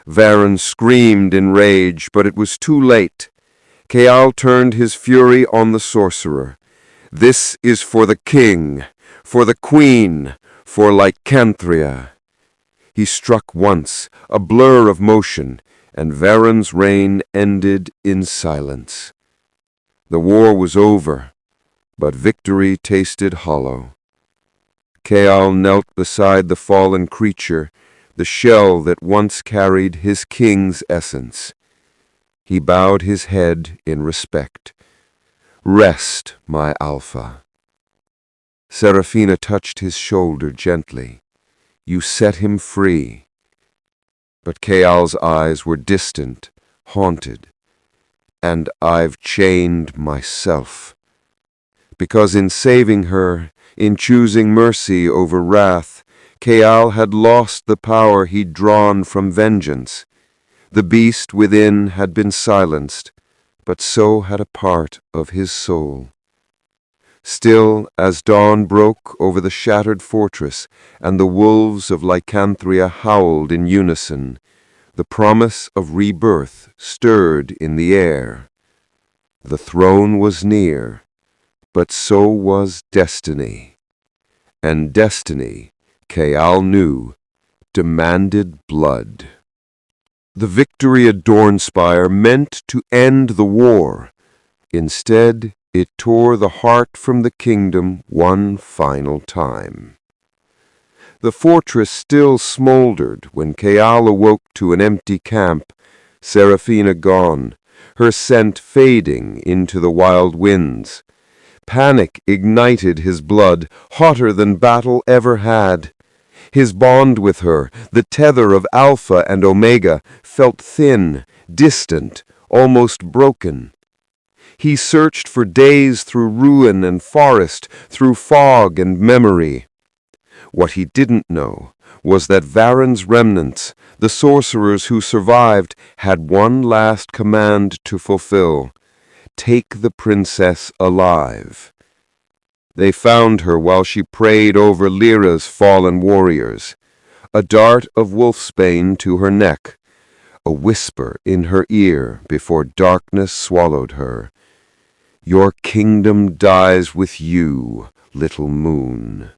Speaker 3: Varen screamed in rage, but it was too late. Keal turned his fury on the sorcerer. This is for the king, for the queen, for Lycanthria. He struck once, a blur of motion, and Varen's reign ended in silence. The war was over, but victory tasted hollow. Keal knelt beside the fallen creature, the shell that once carried his king's essence. He bowed his head in respect. Rest, my Alpha. Seraphina touched his shoulder gently. You set him free. But Keal's eyes were distant, haunted. And I've chained myself. Because in saving her, in choosing mercy over wrath, Keal had lost the power he'd drawn from vengeance. The beast within had been silenced, but so had a part of his soul. Still, as dawn broke over the shattered fortress, and the wolves of Lycanthria howled in unison, the promise of rebirth stirred in the air. The throne was near, but so was destiny. And destiny, Keal knew, demanded blood. The victory at Dornspire meant to end the war. Instead, it tore the heart from the kingdom one final time. The fortress still smoldered when Keal awoke to an empty camp, Seraphina gone, her scent fading into the wild winds. Panic ignited his blood, hotter than battle ever had. His bond with her, the tether of Alpha and Omega, felt thin, distant, almost broken. He searched for days through ruin and forest, through fog and memory. What he didn't know was that Varen's remnants, the sorcerers who survived, had one last command to fulfill: take the princess alive. They found her while she prayed over Lyra's fallen warriors, a dart of wolfsbane to her neck, a whisper in her ear before darkness swallowed her. Your kingdom dies with you, little moon.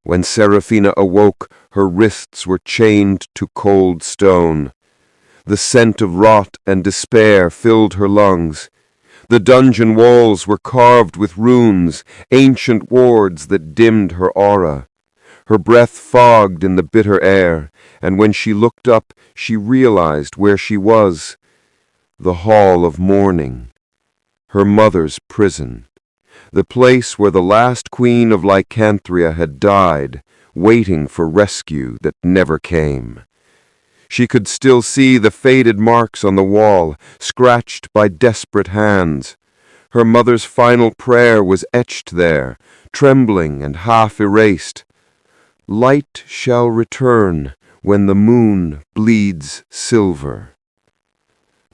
Speaker 3: When Seraphina awoke, her wrists were chained to cold stone. The scent of rot and despair filled her lungs. The dungeon walls were carved with runes, ancient wards that dimmed her aura. Her breath fogged in the bitter air, and when she looked up, she realized where she was. the hall of mourning, her mother's prison, the place where the last queen of Lycanthria had died, waiting for rescue that never came. She could still see the faded marks on the wall, scratched by desperate hands. Her mother's final prayer was etched there, trembling and half erased. Light shall return when the moon bleeds silver.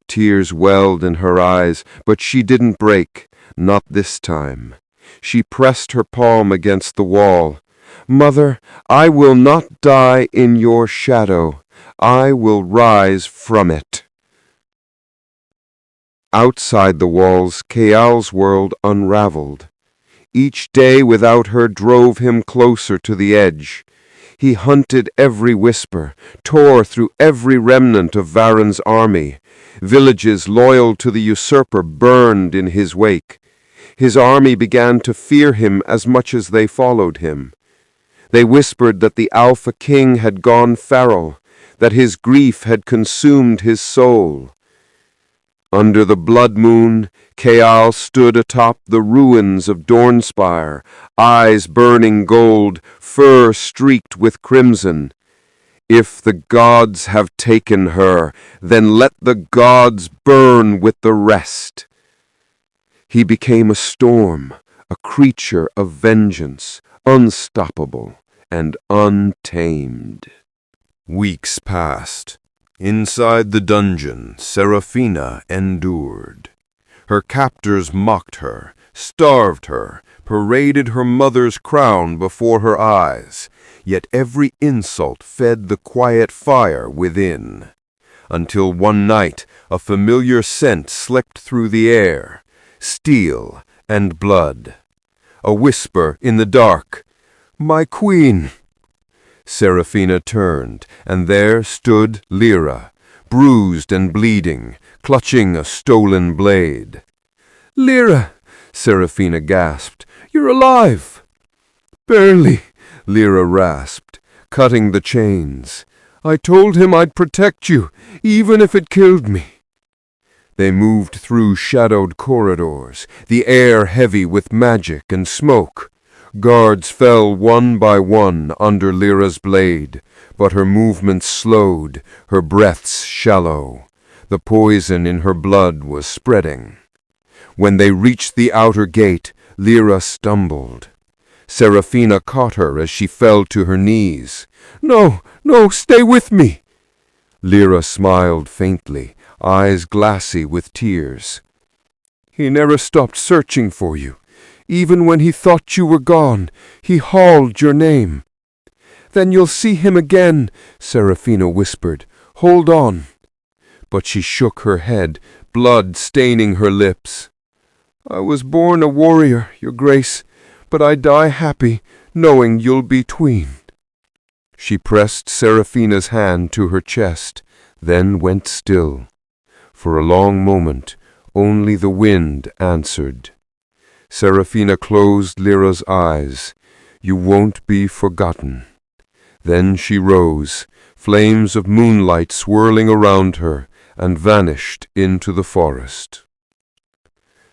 Speaker 3: Tears welled in her eyes, but she didn't break, not this time. She pressed her palm against the wall. Mother, I will not die in your shadow. I will rise from it. Outside the walls, Kayal's world unraveled. Each day without her drove him closer to the edge. He hunted every whisper, tore through every remnant of Varen's army. Villages loyal to the usurper burned in his wake. His army began to fear him as much as they followed him. They whispered that the Alpha King had gone feral, that his grief had consumed his soul. Under the blood moon, Kayal stood atop the ruins of Dornspire, eyes burning gold, fur streaked with crimson. If the gods have taken her, then let the gods burn with the rest. He became a storm, a creature of vengeance, unstoppable and untamed.
Speaker 1: Weeks passed. Inside the dungeon, Seraphina endured. Her captors mocked her, starved her, paraded her mother's crown before her eyes, yet every insult fed the quiet fire within. Until one night a familiar scent slipped through the air, steel and blood. A whisper in the dark, "My queen!" Seraphina turned, and there stood Lyra, bruised and bleeding, clutching a stolen blade. "Lyra," Seraphina gasped, "you're alive!" "Barely," Lyra rasped, cutting the chains. "I told him I'd protect you, even if it killed me." They moved through shadowed corridors, the air heavy with magic and smoke. Guards fell one by one under Lyra's blade, but her movements slowed, her breaths shallow. The poison in her blood was spreading. When they reached the outer gate, Lyra stumbled. Seraphina caught her as she fell to her knees. "No, no, stay with me!" Lyra smiled faintly, eyes glassy with tears. "He never stopped searching for you. Even when he thought you were gone, he hauled your name." "Then you'll see him again," Seraphina whispered. "Hold on." But she shook her head, blood staining her lips. "I was born a warrior, your grace, but I die happy, knowing you'll be queen." She pressed Seraphina's hand to her chest, then went still. For a long moment, only the wind answered. Seraphina closed Lyra's eyes. "You won't be forgotten." Then she rose, flames of moonlight swirling around her, and vanished into the forest.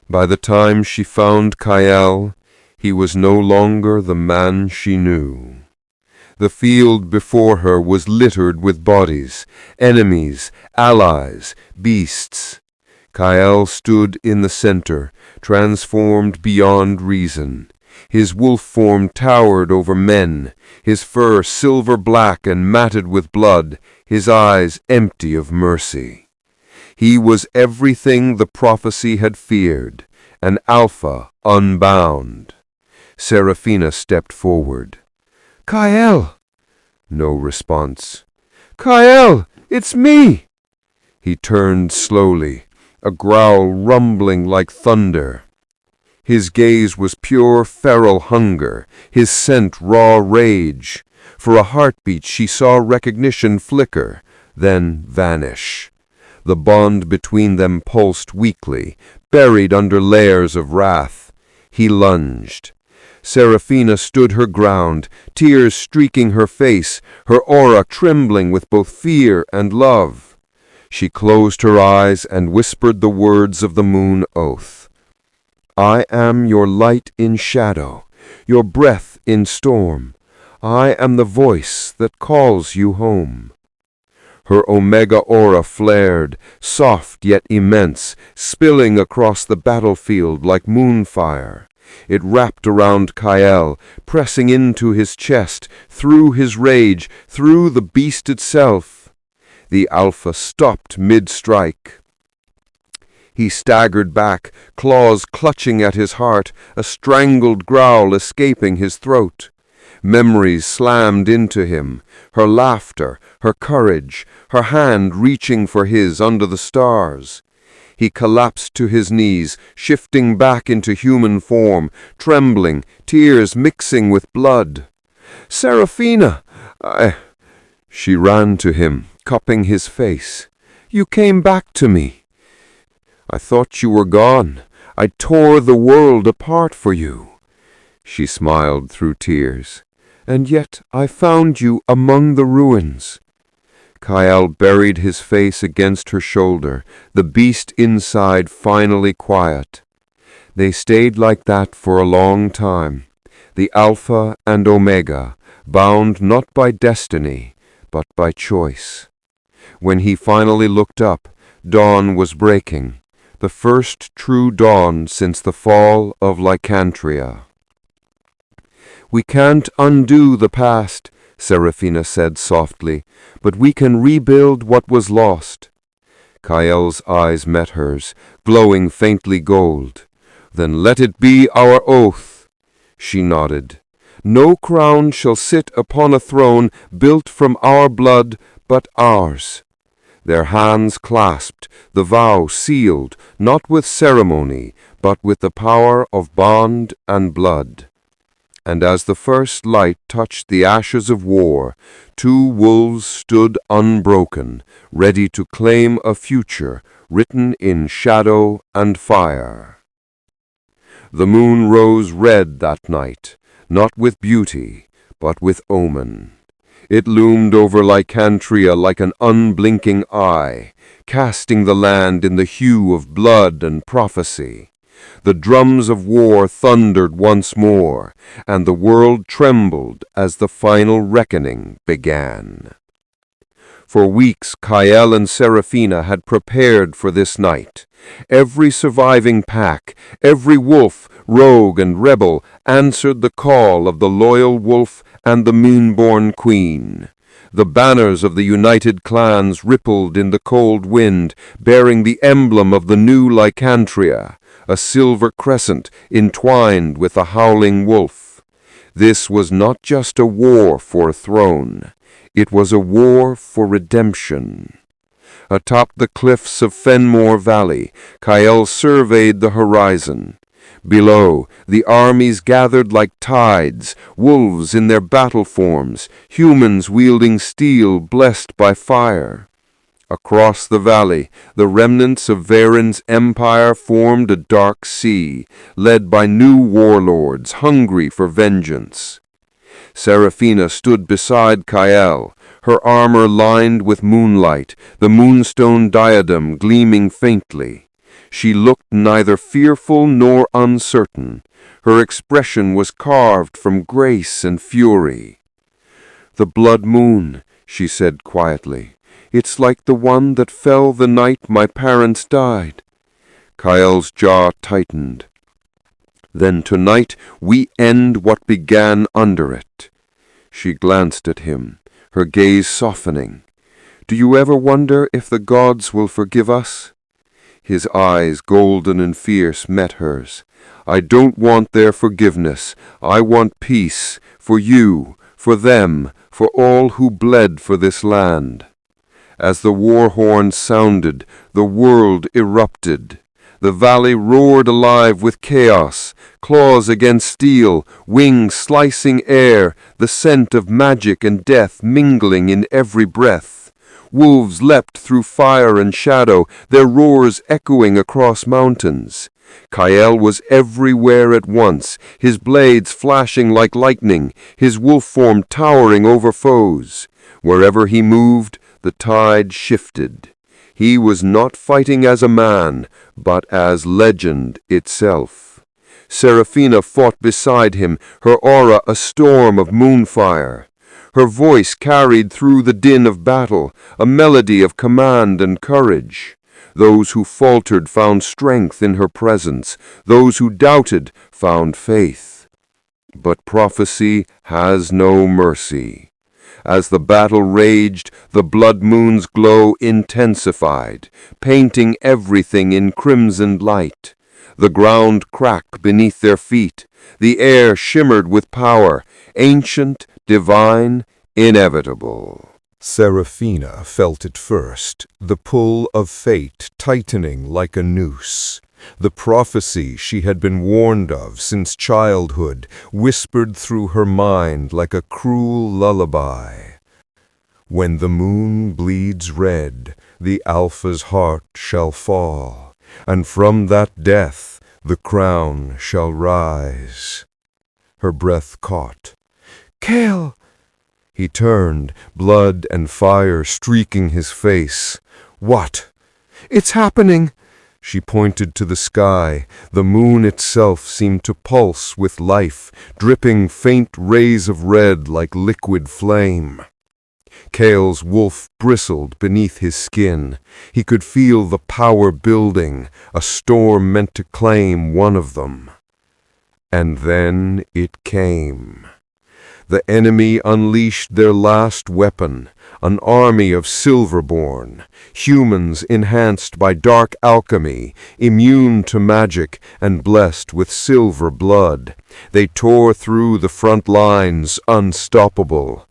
Speaker 1: By the time she found Kayal, he was no longer the man she knew. The field before her was littered with bodies, enemies, allies, beasts. Kayal stood in the center, transformed beyond reason. His wolf form towered over men, his fur silver-black and matted with blood, his eyes empty of mercy. He was everything the prophecy had feared, an alpha unbound. Seraphina stepped forward. "Kayal!" No response. "Kayal, it's me!" He turned slowly, a growl rumbling like thunder. His gaze was pure feral hunger, his scent raw rage. For a heartbeat she saw recognition flicker, then vanish. The bond between them pulsed weakly, buried under layers of wrath. He lunged. Seraphina stood her ground, tears streaking her face, her aura trembling with both fear and love.
Speaker 3: She closed her eyes and whispered the words of the moon oath. I am your light in shadow, your breath in storm. I am the voice that calls you home. Her omega aura flared, soft yet immense, spilling across the battlefield like moonfire. It wrapped around Kael, pressing into his chest, through his rage, through the beast itself. The Alpha stopped mid-strike. He staggered back, claws clutching at his heart, a strangled growl escaping his throat. Memories slammed into him, her laughter, her courage, her hand reaching for his under the stars. He collapsed to his knees, shifting back into human form, trembling, tears mixing with blood. "Seraphina! She ran to him, cupping his face. "You came back to me. I thought you were gone. I tore the world apart for you." She smiled through tears. "And yet I found you among the ruins." Kael buried his face against her shoulder, the beast inside finally quiet. They stayed like that for a long time, the Alpha and Omega, bound not by destiny, but by choice. When he finally looked up, dawn was breaking, the first true dawn since the fall of Lycanthria. "We can't undo the past," Seraphina said softly, "but we can rebuild what was lost." Kael's eyes met hers, glowing faintly gold. "Then let it be our oath." She nodded. "No crown shall sit upon a throne built from our blood, but ours." Their hands clasped, the vow sealed, not with ceremony, but with the power of bond and blood. And as the first light touched the ashes of war, two wolves stood unbroken, ready to claim a future written in shadow and fire. The moon rose red that night, not with beauty, but with omen. It loomed over Lycanthria like an unblinking eye, casting the land in the hue of blood and prophecy. The drums of war thundered once more, and the world trembled as the final reckoning began. For weeks Kael and Seraphina had prepared for this night. Every surviving pack, every wolf, rogue and rebel, answered the call of the loyal wolf and the moonborn queen. The banners of the united clans rippled in the cold wind, bearing the emblem of the new Lycanthria, a silver crescent entwined with a howling wolf. This was not just a war for a throne. It was a war for redemption. Atop the cliffs of Fenmore Valley, Kael surveyed the horizon. Below, the armies gathered like tides, wolves in their battle forms, humans wielding steel blessed by fire. Across the valley, the remnants of Varen's empire formed a dark sea, led by new warlords hungry for vengeance. Seraphina stood beside Kael, her armor lined with moonlight, the moonstone diadem gleaming faintly. She looked neither fearful nor uncertain. Her expression was carved from grace and fury. "The blood moon," she said quietly. "It's like the one that fell the night my parents died." Kael's jaw tightened. "Then tonight we end what began under it." She glanced at him, her gaze softening. "Do you ever wonder if the gods will forgive us?" His eyes, golden and fierce, met hers. "I don't want their forgiveness. I want peace, for you, for them, for all who bled for this land." As the war horn sounded, the world erupted. The valley roared alive with chaos, claws against steel, wings slicing air, the scent of magic and death mingling in every breath. Wolves leapt through fire and shadow, their roars echoing across mountains. Kael was everywhere at once, his blades flashing like lightning, his wolf form towering over foes. Wherever he moved, the tide shifted. He was not fighting as a man, but as legend itself. Seraphina fought beside him, her aura a storm of moonfire. Her voice carried through the din of battle, a melody of command and courage. Those who faltered found strength in her presence. Those who doubted found faith. But prophecy has no mercy. As the battle raged, the blood moon's glow intensified, painting everything in crimsoned light. The ground cracked beneath their feet. The air shimmered with power, ancient, divine, inevitable.
Speaker 4: Seraphina felt it first, the pull of fate tightening like a noose. The prophecy she had been warned of since childhood whispered through her mind like a cruel lullaby. When the moon bleeds red, the Alpha's heart shall fall, and from that death the crown shall rise. Her breath caught. "Kale!" He turned, blood and fire streaking his face. "What?" "It's happening!" She pointed to the sky. The moon itself seemed to pulse with life, dripping faint rays of red like liquid flame. Kale's wolf bristled beneath his skin. He could feel the power building, a storm meant to claim one of them. And then it came. The enemy unleashed their last weapon, an army of Silverborn, humans enhanced by dark alchemy, immune to magic and blessed with silver blood. They tore through the front lines, unstoppable.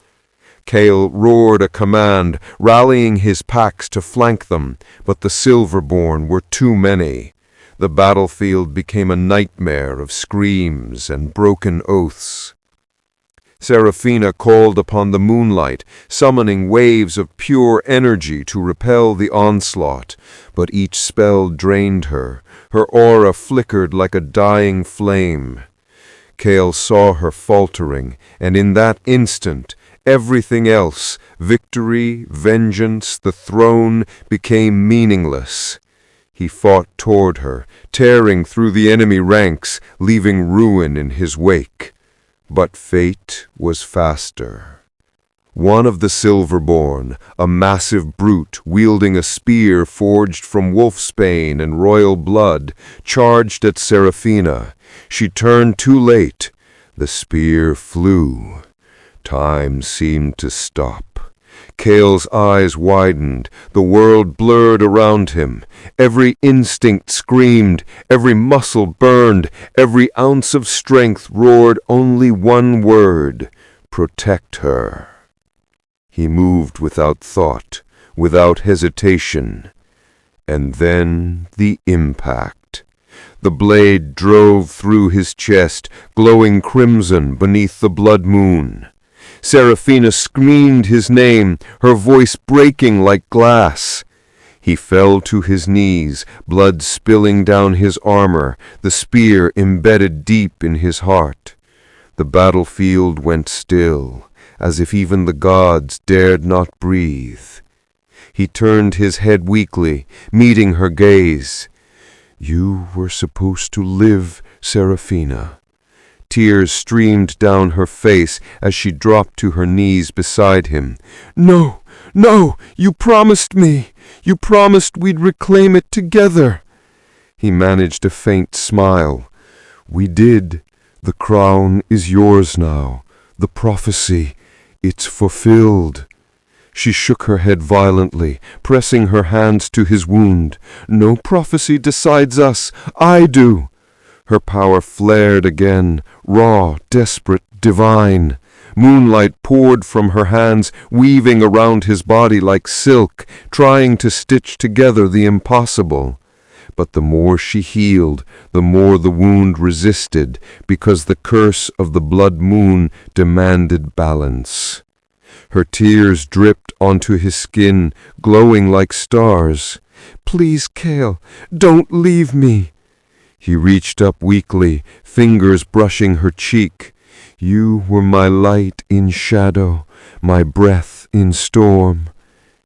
Speaker 4: Kale roared a command, rallying his packs to flank them, but the Silverborn were too many. The battlefield became a nightmare of screams and broken oaths. Seraphina called upon the moonlight, summoning waves of pure energy to repel the onslaught, but each spell drained her. Her aura flickered like a dying flame. Kale saw her faltering, and in that instant, everything else, victory, vengeance, the throne, became meaningless. He fought toward her, tearing through the enemy ranks, leaving ruin in his wake. But fate was faster. One of the Silverborn, a massive brute wielding a spear forged from wolfsbane and royal blood, charged at Seraphina. She turned too late. The spear flew. Time seemed to stop. Kale's eyes widened, the world blurred around him. Every instinct screamed, every muscle burned, every ounce of strength roared only one word: protect her. He moved without thought, without hesitation. And then the impact. The blade drove through his chest, glowing crimson beneath the blood moon. Seraphina screamed his name, her voice breaking like glass. He fell to his knees, blood spilling down his armor, the spear embedded deep in his heart. The battlefield went still, as if even the gods dared not breathe. He turned his head weakly, meeting her gaze. "You were supposed to live, Seraphina." Tears streamed down her face as she dropped to her knees beside him. "No, no, you promised me. You promised we'd reclaim it together." He managed a faint smile. "We did. The crown is yours now. The prophecy, it's fulfilled." She shook her head violently, pressing her hands to his wound. "No prophecy decides us. I do." Her power flared again, raw, desperate, divine. Moonlight poured from her hands, weaving around his body like silk, trying to stitch together the impossible. But the more she healed, the more the wound resisted, because the curse of the blood moon demanded balance. Her tears dripped onto his skin, glowing like stars. "Please, Kale, don't leave me." He reached up weakly, fingers brushing her cheek. "You were my light in shadow, my breath in storm.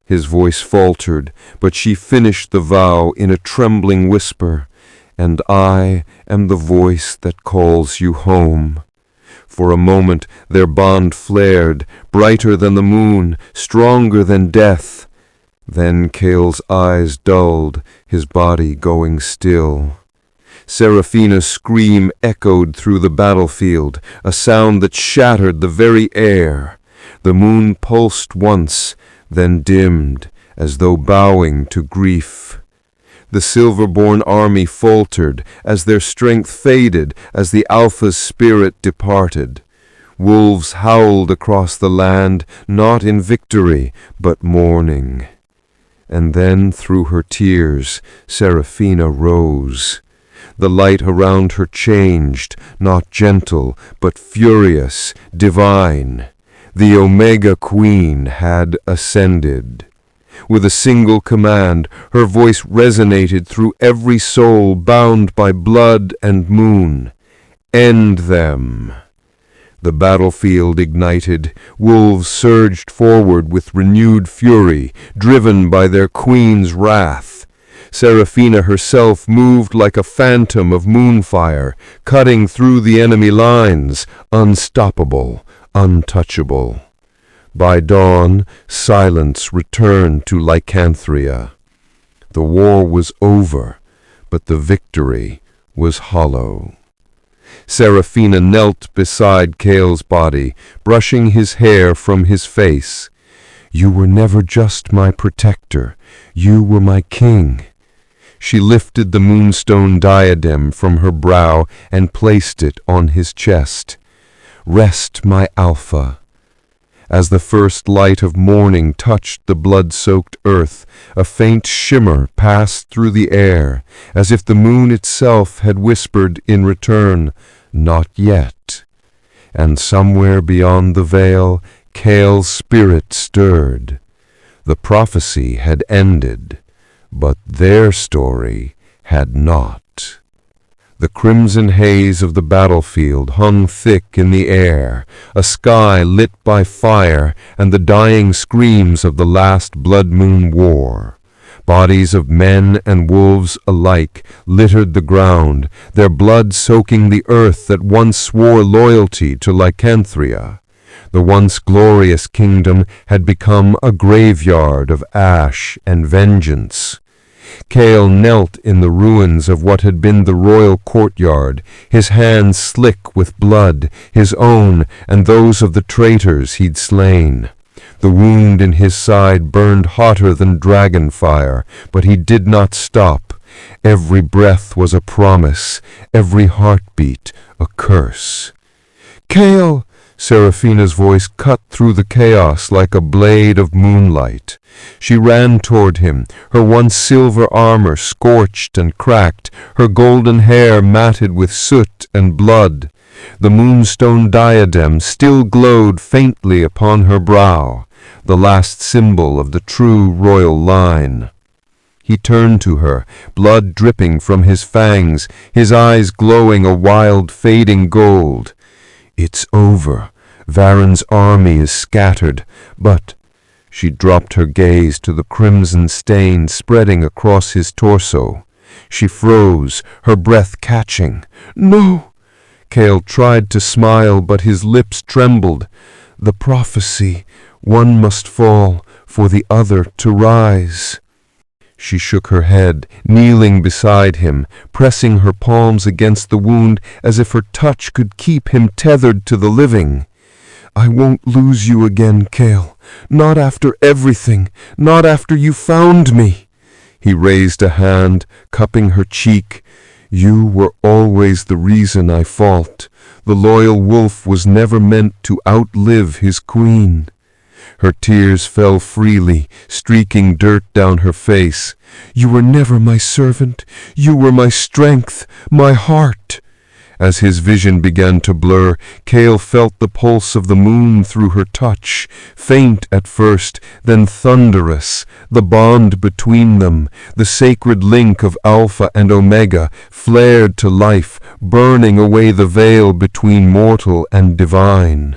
Speaker 4: His voice faltered, but she finished the vow in a trembling whisper, "And I am the voice that calls you home." For a moment their bond flared, brighter than the moon, stronger than death. Then Cale's eyes dulled, his body going still. Seraphina's scream echoed through the battlefield, a sound that shattered the very air. The moon pulsed once, then dimmed, as though bowing to grief. The silver-born army faltered as their strength faded, as the Alpha's spirit departed. Wolves howled across the land, not in victory, but mourning. And then, through her tears, Seraphina rose. The light around her changed, not gentle, but furious, divine. The Omega Queen had ascended. With a single command, her voice resonated through every soul bound by blood and moon. End them. The battlefield ignited. Wolves surged forward with renewed fury, driven by their queen's wrath. Seraphina herself moved like a phantom of moonfire, cutting through the enemy lines, unstoppable, untouchable. By dawn, silence returned to Lycanthria. The war was over, but the victory was hollow. Seraphina knelt beside Cale's body, brushing his hair from his face. "You were never just my protector. You were my king." She lifted the moonstone diadem from her brow and placed it on his chest. "Rest, my Alpha." As the first light of morning touched the blood-soaked earth, a faint shimmer passed through the air, as if the moon itself had whispered in return, "Not yet." And somewhere beyond the veil, Cale's spirit stirred. The prophecy had ended, but their story had not. The crimson haze of the battlefield hung thick in the air, a sky lit by fire and the dying screams of the last blood-moon war. Bodies of men and wolves alike littered the ground, their blood soaking the earth that once swore loyalty to Lycanthria. The once glorious kingdom had become a graveyard of ash and vengeance. Cale knelt in the ruins of what had been the royal courtyard, his hands slick with blood, his own and those of the traitors he'd slain. The wound in his side burned hotter than dragon fire, but he did not stop. Every breath was a promise, every heartbeat a curse. "Cale!" Seraphina's voice cut through the chaos like a blade of moonlight. She ran toward him, her once silver armor scorched and cracked, her golden hair matted with soot and blood. The moonstone diadem still glowed faintly upon her brow, the last symbol of the true royal line. He turned to her, blood dripping from his fangs, his eyes glowing a wild, fading gold. "It's over. Varen's army is scattered, but—" She dropped her gaze to the crimson stain spreading across his torso. She froze, her breath catching. "No!" Cale tried to smile, but his lips trembled. "The prophecy, one must fall for the other to rise." She shook her head, kneeling beside him, pressing her palms against the wound as if her touch could keep him tethered to the living. "I won't lose you again, Cale. Not after everything. Not after you found me." He raised a hand, cupping her cheek. "You were always the reason I fought. The loyal wolf was never meant to outlive his queen." Her tears fell freely, streaking dirt down her face. "You were never my servant. You were my strength, my heart." As his vision began to blur, Cale felt the pulse of the moon through her touch, faint at first, then thunderous. The bond between them, the sacred link of Alpha and Omega, flared to life, burning away the veil between mortal and divine.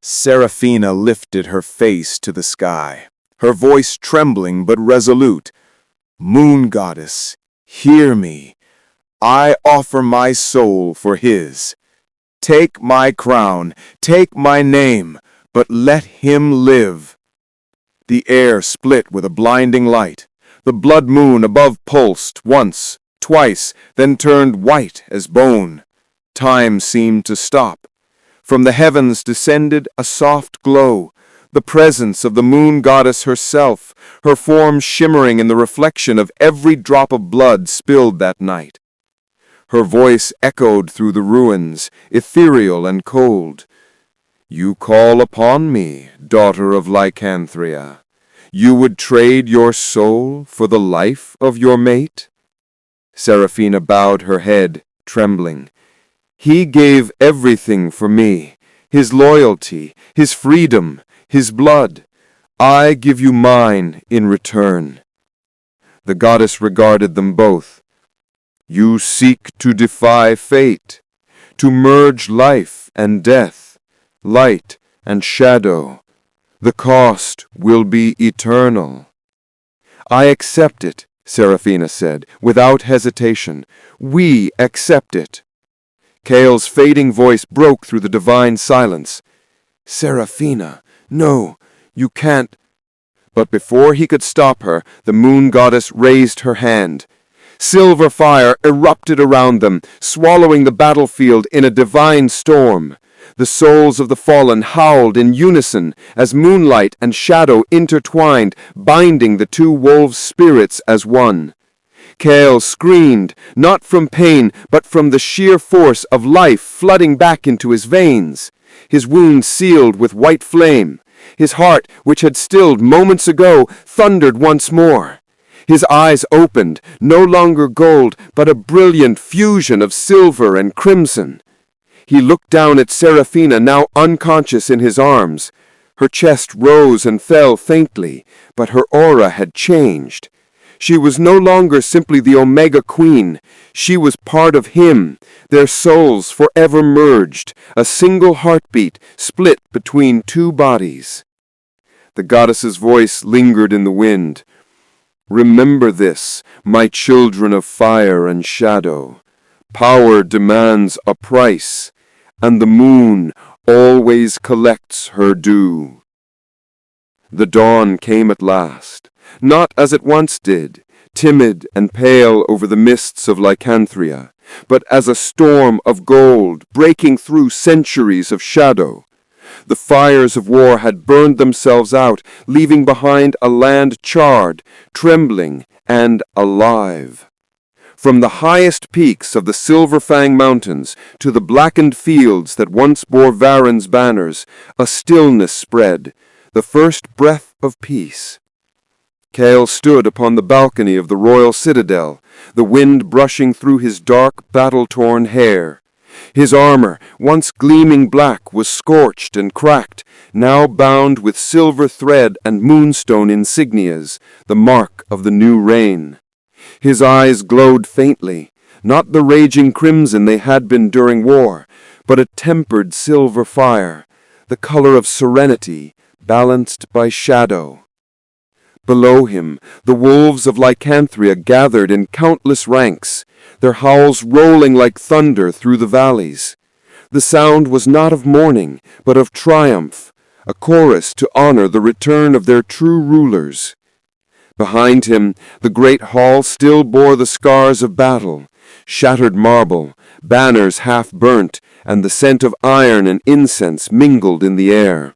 Speaker 3: Seraphina lifted her face to the sky. her voice trembling but resolute. "Moon goddess, hear me. I offer my soul for his. Take my crown, take my name, but let him live." The air split with a blinding light. The blood moon above pulsed once, twice, then turned white as bone. Time seemed to stop. From the heavens descended a soft glow, the presence of the moon goddess herself, her form shimmering in the reflection of every drop of blood spilled that night. Her voice echoed through the ruins, ethereal and cold. "You call upon me, daughter of Lycanthria. You would trade your soul for the life of your mate?" Seraphina bowed her head, trembling. "He gave everything for me, his loyalty, his freedom, his blood. I give you mine in return." The goddess regarded them both. "You seek to defy fate, to merge life and death, light and shadow. The cost will be eternal." "I accept it," Seraphina said, without hesitation. "We accept it." Kael's fading voice broke through the divine silence. "Seraphina, no, you can't." But before he could stop her, the moon goddess raised her hand. Silver fire erupted around them, swallowing the battlefield in a divine storm. The souls of the fallen howled in unison as moonlight and shadow intertwined, binding the two wolves' spirits as one. Kael screamed, not from pain, but from the sheer force of life flooding back into his veins. His wounds sealed with white flame. His heart, which had stilled moments ago, thundered once more. His eyes opened, no longer gold, but a brilliant fusion of silver and crimson. He looked down at Seraphina, now unconscious in his arms. Her chest rose and fell faintly, but her aura had changed. She was no longer simply the Omega Queen. She was part of him, their souls forever merged, a single heartbeat split between two bodies. The goddess's voice lingered in the wind. "Remember this, my children of fire and shadow. Power demands a price, and the moon always collects her due." The dawn came at last, not as it once did, timid and pale over the mists of Lycanthria, but as a storm of gold breaking through centuries of shadow. The fires of war had burned themselves out, leaving behind a land charred, trembling, and alive. From the highest peaks of the Silver Fang Mountains to the blackened fields that once bore Varen's banners, a stillness spread, the first breath of peace. Kael stood upon the balcony of the royal citadel, the wind brushing through his dark, battle-torn hair. His armor, once gleaming black, was scorched and cracked, now bound with silver thread and moonstone insignias, the mark of the new reign. His eyes glowed faintly, not the raging crimson they had been during war, but a tempered silver fire, the color of serenity, balanced by shadow. Below him, the wolves of Lycanthria gathered in countless ranks, their howls rolling like thunder through the valleys. The sound was not of mourning, but of triumph, a chorus to honor the return of their true rulers. Behind him, the great hall still bore the scars of battle, shattered marble, banners half burnt, and the scent of iron and incense mingled in the air.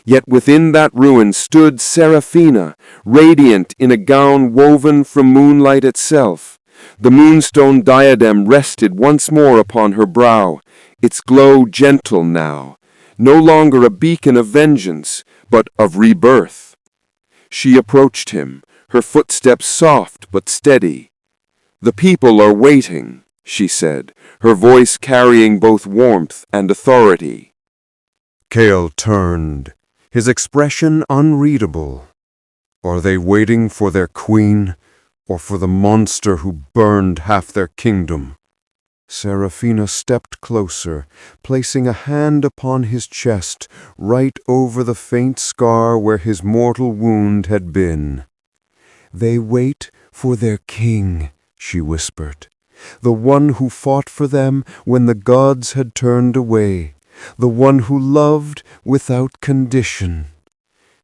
Speaker 3: Yet within that ruin stood Seraphina, radiant in a gown woven from moonlight itself. The moonstone diadem rested once more upon her brow, its glow gentle now, no longer a beacon of vengeance, but of rebirth. She approached him, her footsteps soft but steady. "The people are waiting," she said, her voice carrying both warmth and authority.
Speaker 4: Kael turned, his expression unreadable. Are they waiting for their queen, or for the monster who burned half their kingdom?
Speaker 3: Seraphina stepped closer, placing a hand upon his chest, right over the faint scar where his mortal wound had been. "They wait for their king," she whispered, "the one who fought for them when the gods had turned away, the one who loved without condition."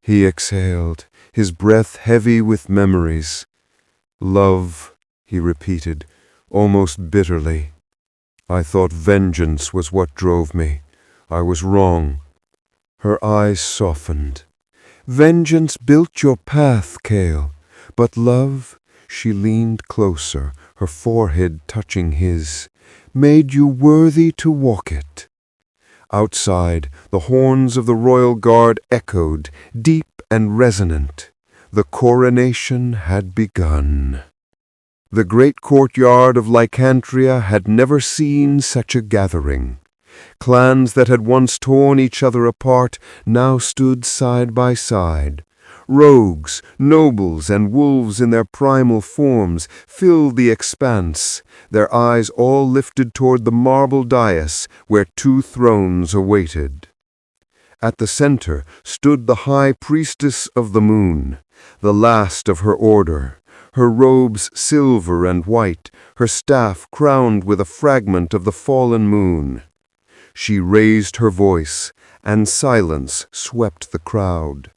Speaker 3: He exhaled, his breath heavy with memories. "Love," he repeated, almost bitterly. "I thought vengeance was what drove me. I was wrong." Her eyes softened. "Vengeance built your path, Cale, but love," she leaned closer, her forehead touching his, "made you worthy to walk it." Outside, the horns of the royal guard echoed, deep and resonant. The coronation had begun. The great courtyard of Lycanthria had never seen such a gathering. Clans that had once torn each other apart now stood side by side. Rogues, nobles, and wolves in their primal forms filled the expanse, their eyes all lifted toward the marble dais where two thrones awaited. At the center stood the high priestess of the moon, the last of her order, her robes silver and white, her staff crowned with a fragment of the fallen moon. She raised her voice, and silence swept the crowd.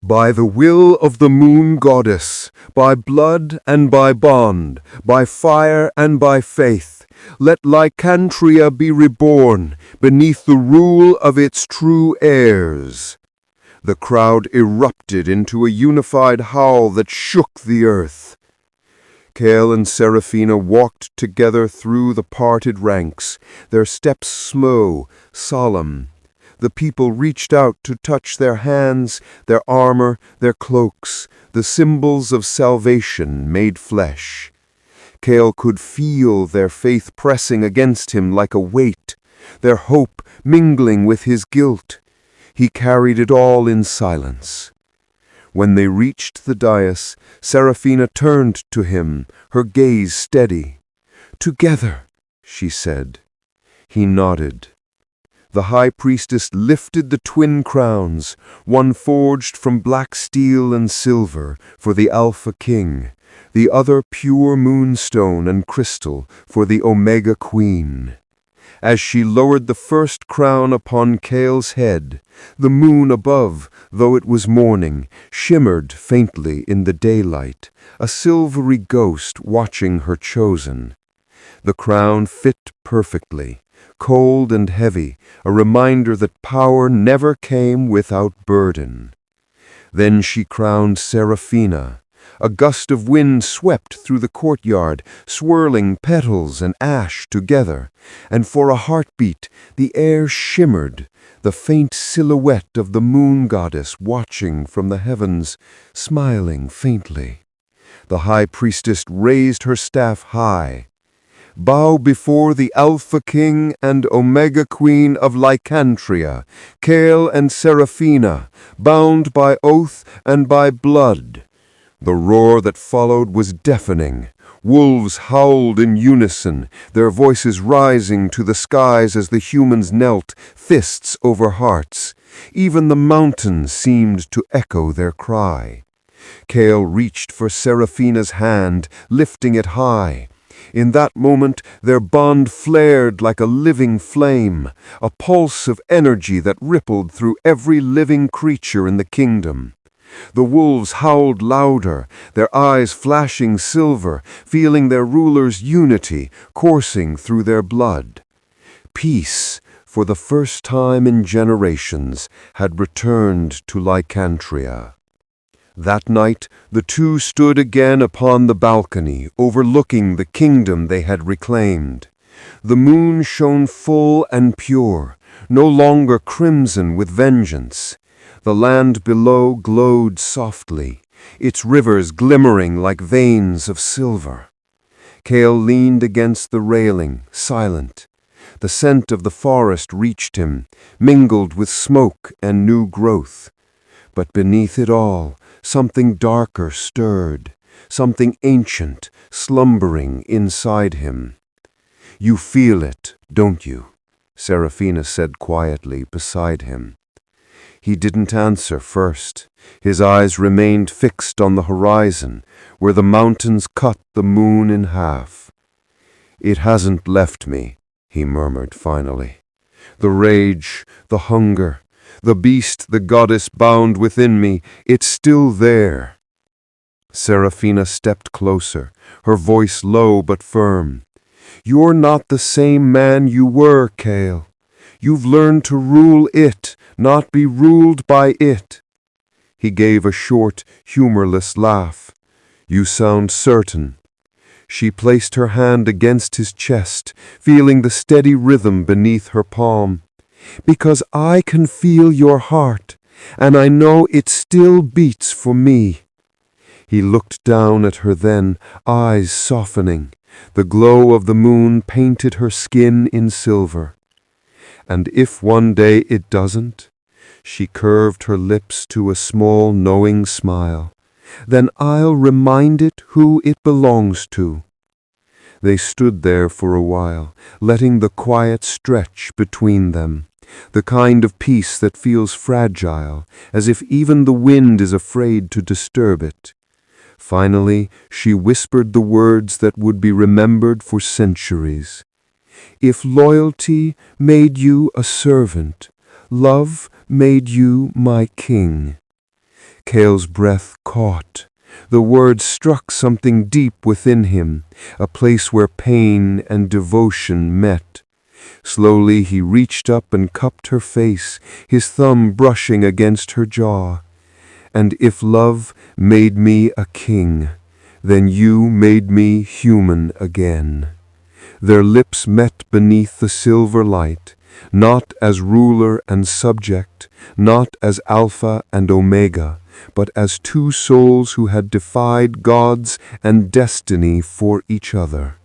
Speaker 3: "By the will of the moon goddess, by blood and by bond, by fire and by faith, let Lycanthria be reborn beneath the rule of its true heirs." The crowd erupted into a unified howl that shook the earth. Cale and Seraphina walked together through the parted ranks, their steps slow, solemn. The people reached out to touch their hands, their armor, their cloaks, the symbols of salvation made flesh. Cale could feel their faith pressing against him like a weight, their hope mingling with his guilt. He carried it all in silence. When they reached the dais, Seraphina turned to him, her gaze steady. "Together," she said. He nodded. The high priestess lifted the twin crowns, one forged from black steel and silver for the Alpha King, the other pure moonstone and crystal for the Omega Queen. As she lowered the first crown upon Cale's head, the moon above, though it was morning, shimmered faintly in the daylight, a silvery ghost watching her chosen. The crown fit perfectly, cold and heavy, a reminder that power never came without burden. Then she crowned Seraphina. A gust of wind swept through the courtyard, swirling petals and ash together, and for a heartbeat the air shimmered, the faint silhouette of the moon goddess watching from the heavens, smiling faintly. The high priestess raised her staff high. "Bow before the Alpha King and Omega Queen of Lycanthria, Cale and Seraphina, bound by oath and by blood." The roar that followed was deafening. Wolves howled in unison, their voices rising to the skies as the humans knelt, fists over hearts. Even the mountains seemed to echo their cry. Cale reached for Seraphina's hand, lifting it high. In that moment, their bond flared like a living flame, a pulse of energy that rippled through every living creature in the kingdom. The wolves howled louder, their eyes flashing silver, feeling their ruler's unity coursing through their blood. Peace, for the first time in generations, had returned to Lycanthria. That night, the two stood again upon the balcony, overlooking the kingdom they had reclaimed. The moon shone full and pure, no longer crimson with vengeance. The land below glowed softly, its rivers glimmering like veins of silver. Cale leaned against the railing, silent. The scent of the forest reached him, mingled with smoke and new growth. But beneath it all, something darker stirred, something ancient, slumbering inside him. You feel it, don't you?" Seraphina said quietly beside him. He didn't answer first. His eyes remained fixed on the horizon, where the mountains cut the moon in half. "It hasn't left me," he murmured finally. "The rage, the hunger, the beast the goddess bound within me, it's still there." Seraphina stepped closer, her voice low but firm. "You're not the same man you were, Cale. You've learned to rule it, not be ruled by it." He gave a short, humorless laugh. "You sound certain." She placed her hand against his chest, feeling the steady rhythm beneath her palm. "Because I can feel your heart, and I know it still beats for me." He looked down at her then, eyes softening. The glow of the moon painted her skin in silver. "And if one day it doesn't?" She curved her lips to a small, knowing smile. "Then I'll remind it who it belongs to." They stood there for a while, letting the quiet stretch between them, the kind of peace that feels fragile, as if even the wind is afraid to disturb it. Finally, she whispered the words that would be remembered for centuries. "If loyalty made you a servant, love made you my king." Cale's breath caught. The words struck something deep within him, a place where pain and devotion met. Slowly he reached up and cupped her face, his thumb brushing against her jaw. "And if love made me a king, then you made me human again." Their lips met beneath the silver light, not as ruler and subject, not as Alpha and Omega, but as two souls who had defied gods and destiny for each other.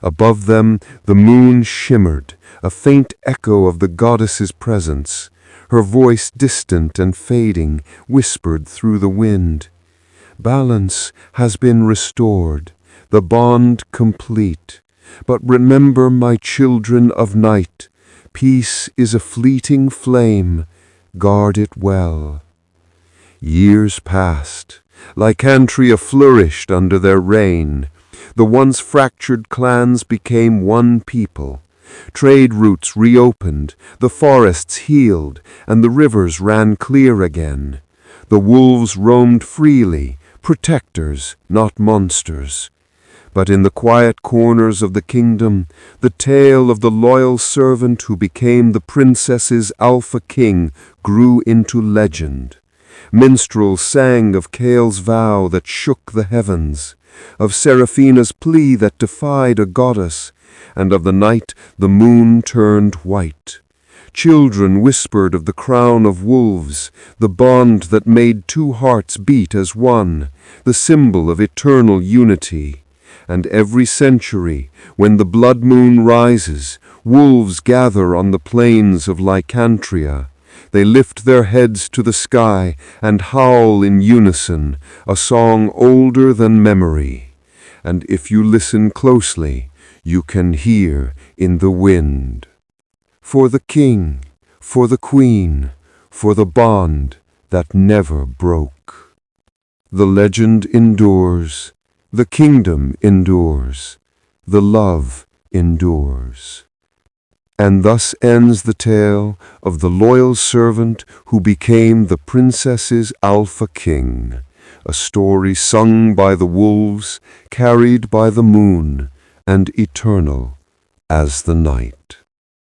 Speaker 3: Above them the moon shimmered, a faint echo of the goddess's presence. Her voice, distant and fading, whispered through the wind. "Balance has been restored, the bond complete. But remember, my children of night, peace is a fleeting flame. Guard it well." Years passed. Lycanthria flourished under their reign. The once fractured clans became one people. Trade routes reopened, the forests healed, and the rivers ran clear again. The wolves roamed freely, protectors, not monsters. But in the quiet corners of the kingdom, the tale of the loyal servant who became the princess's Alpha King grew into legend. Minstrels sang of Cale's vow that shook the heavens, of Seraphina's plea that defied a goddess, and of the night the moon turned white. Children whispered of the crown of wolves, the bond that made two hearts beat as one, the symbol of eternal unity. And every century, when the blood moon rises, wolves gather on the plains of Lycanthria. They lift their heads to the sky and howl in unison, a song older than memory. And if you listen closely, you can hear in the wind. For the king, for the queen, for the bond that never broke. The legend endures, the kingdom endures, the love endures. And thus ends the tale of the loyal servant who became the princess's Alpha King, a story sung by the wolves, carried by the moon, and eternal as the night.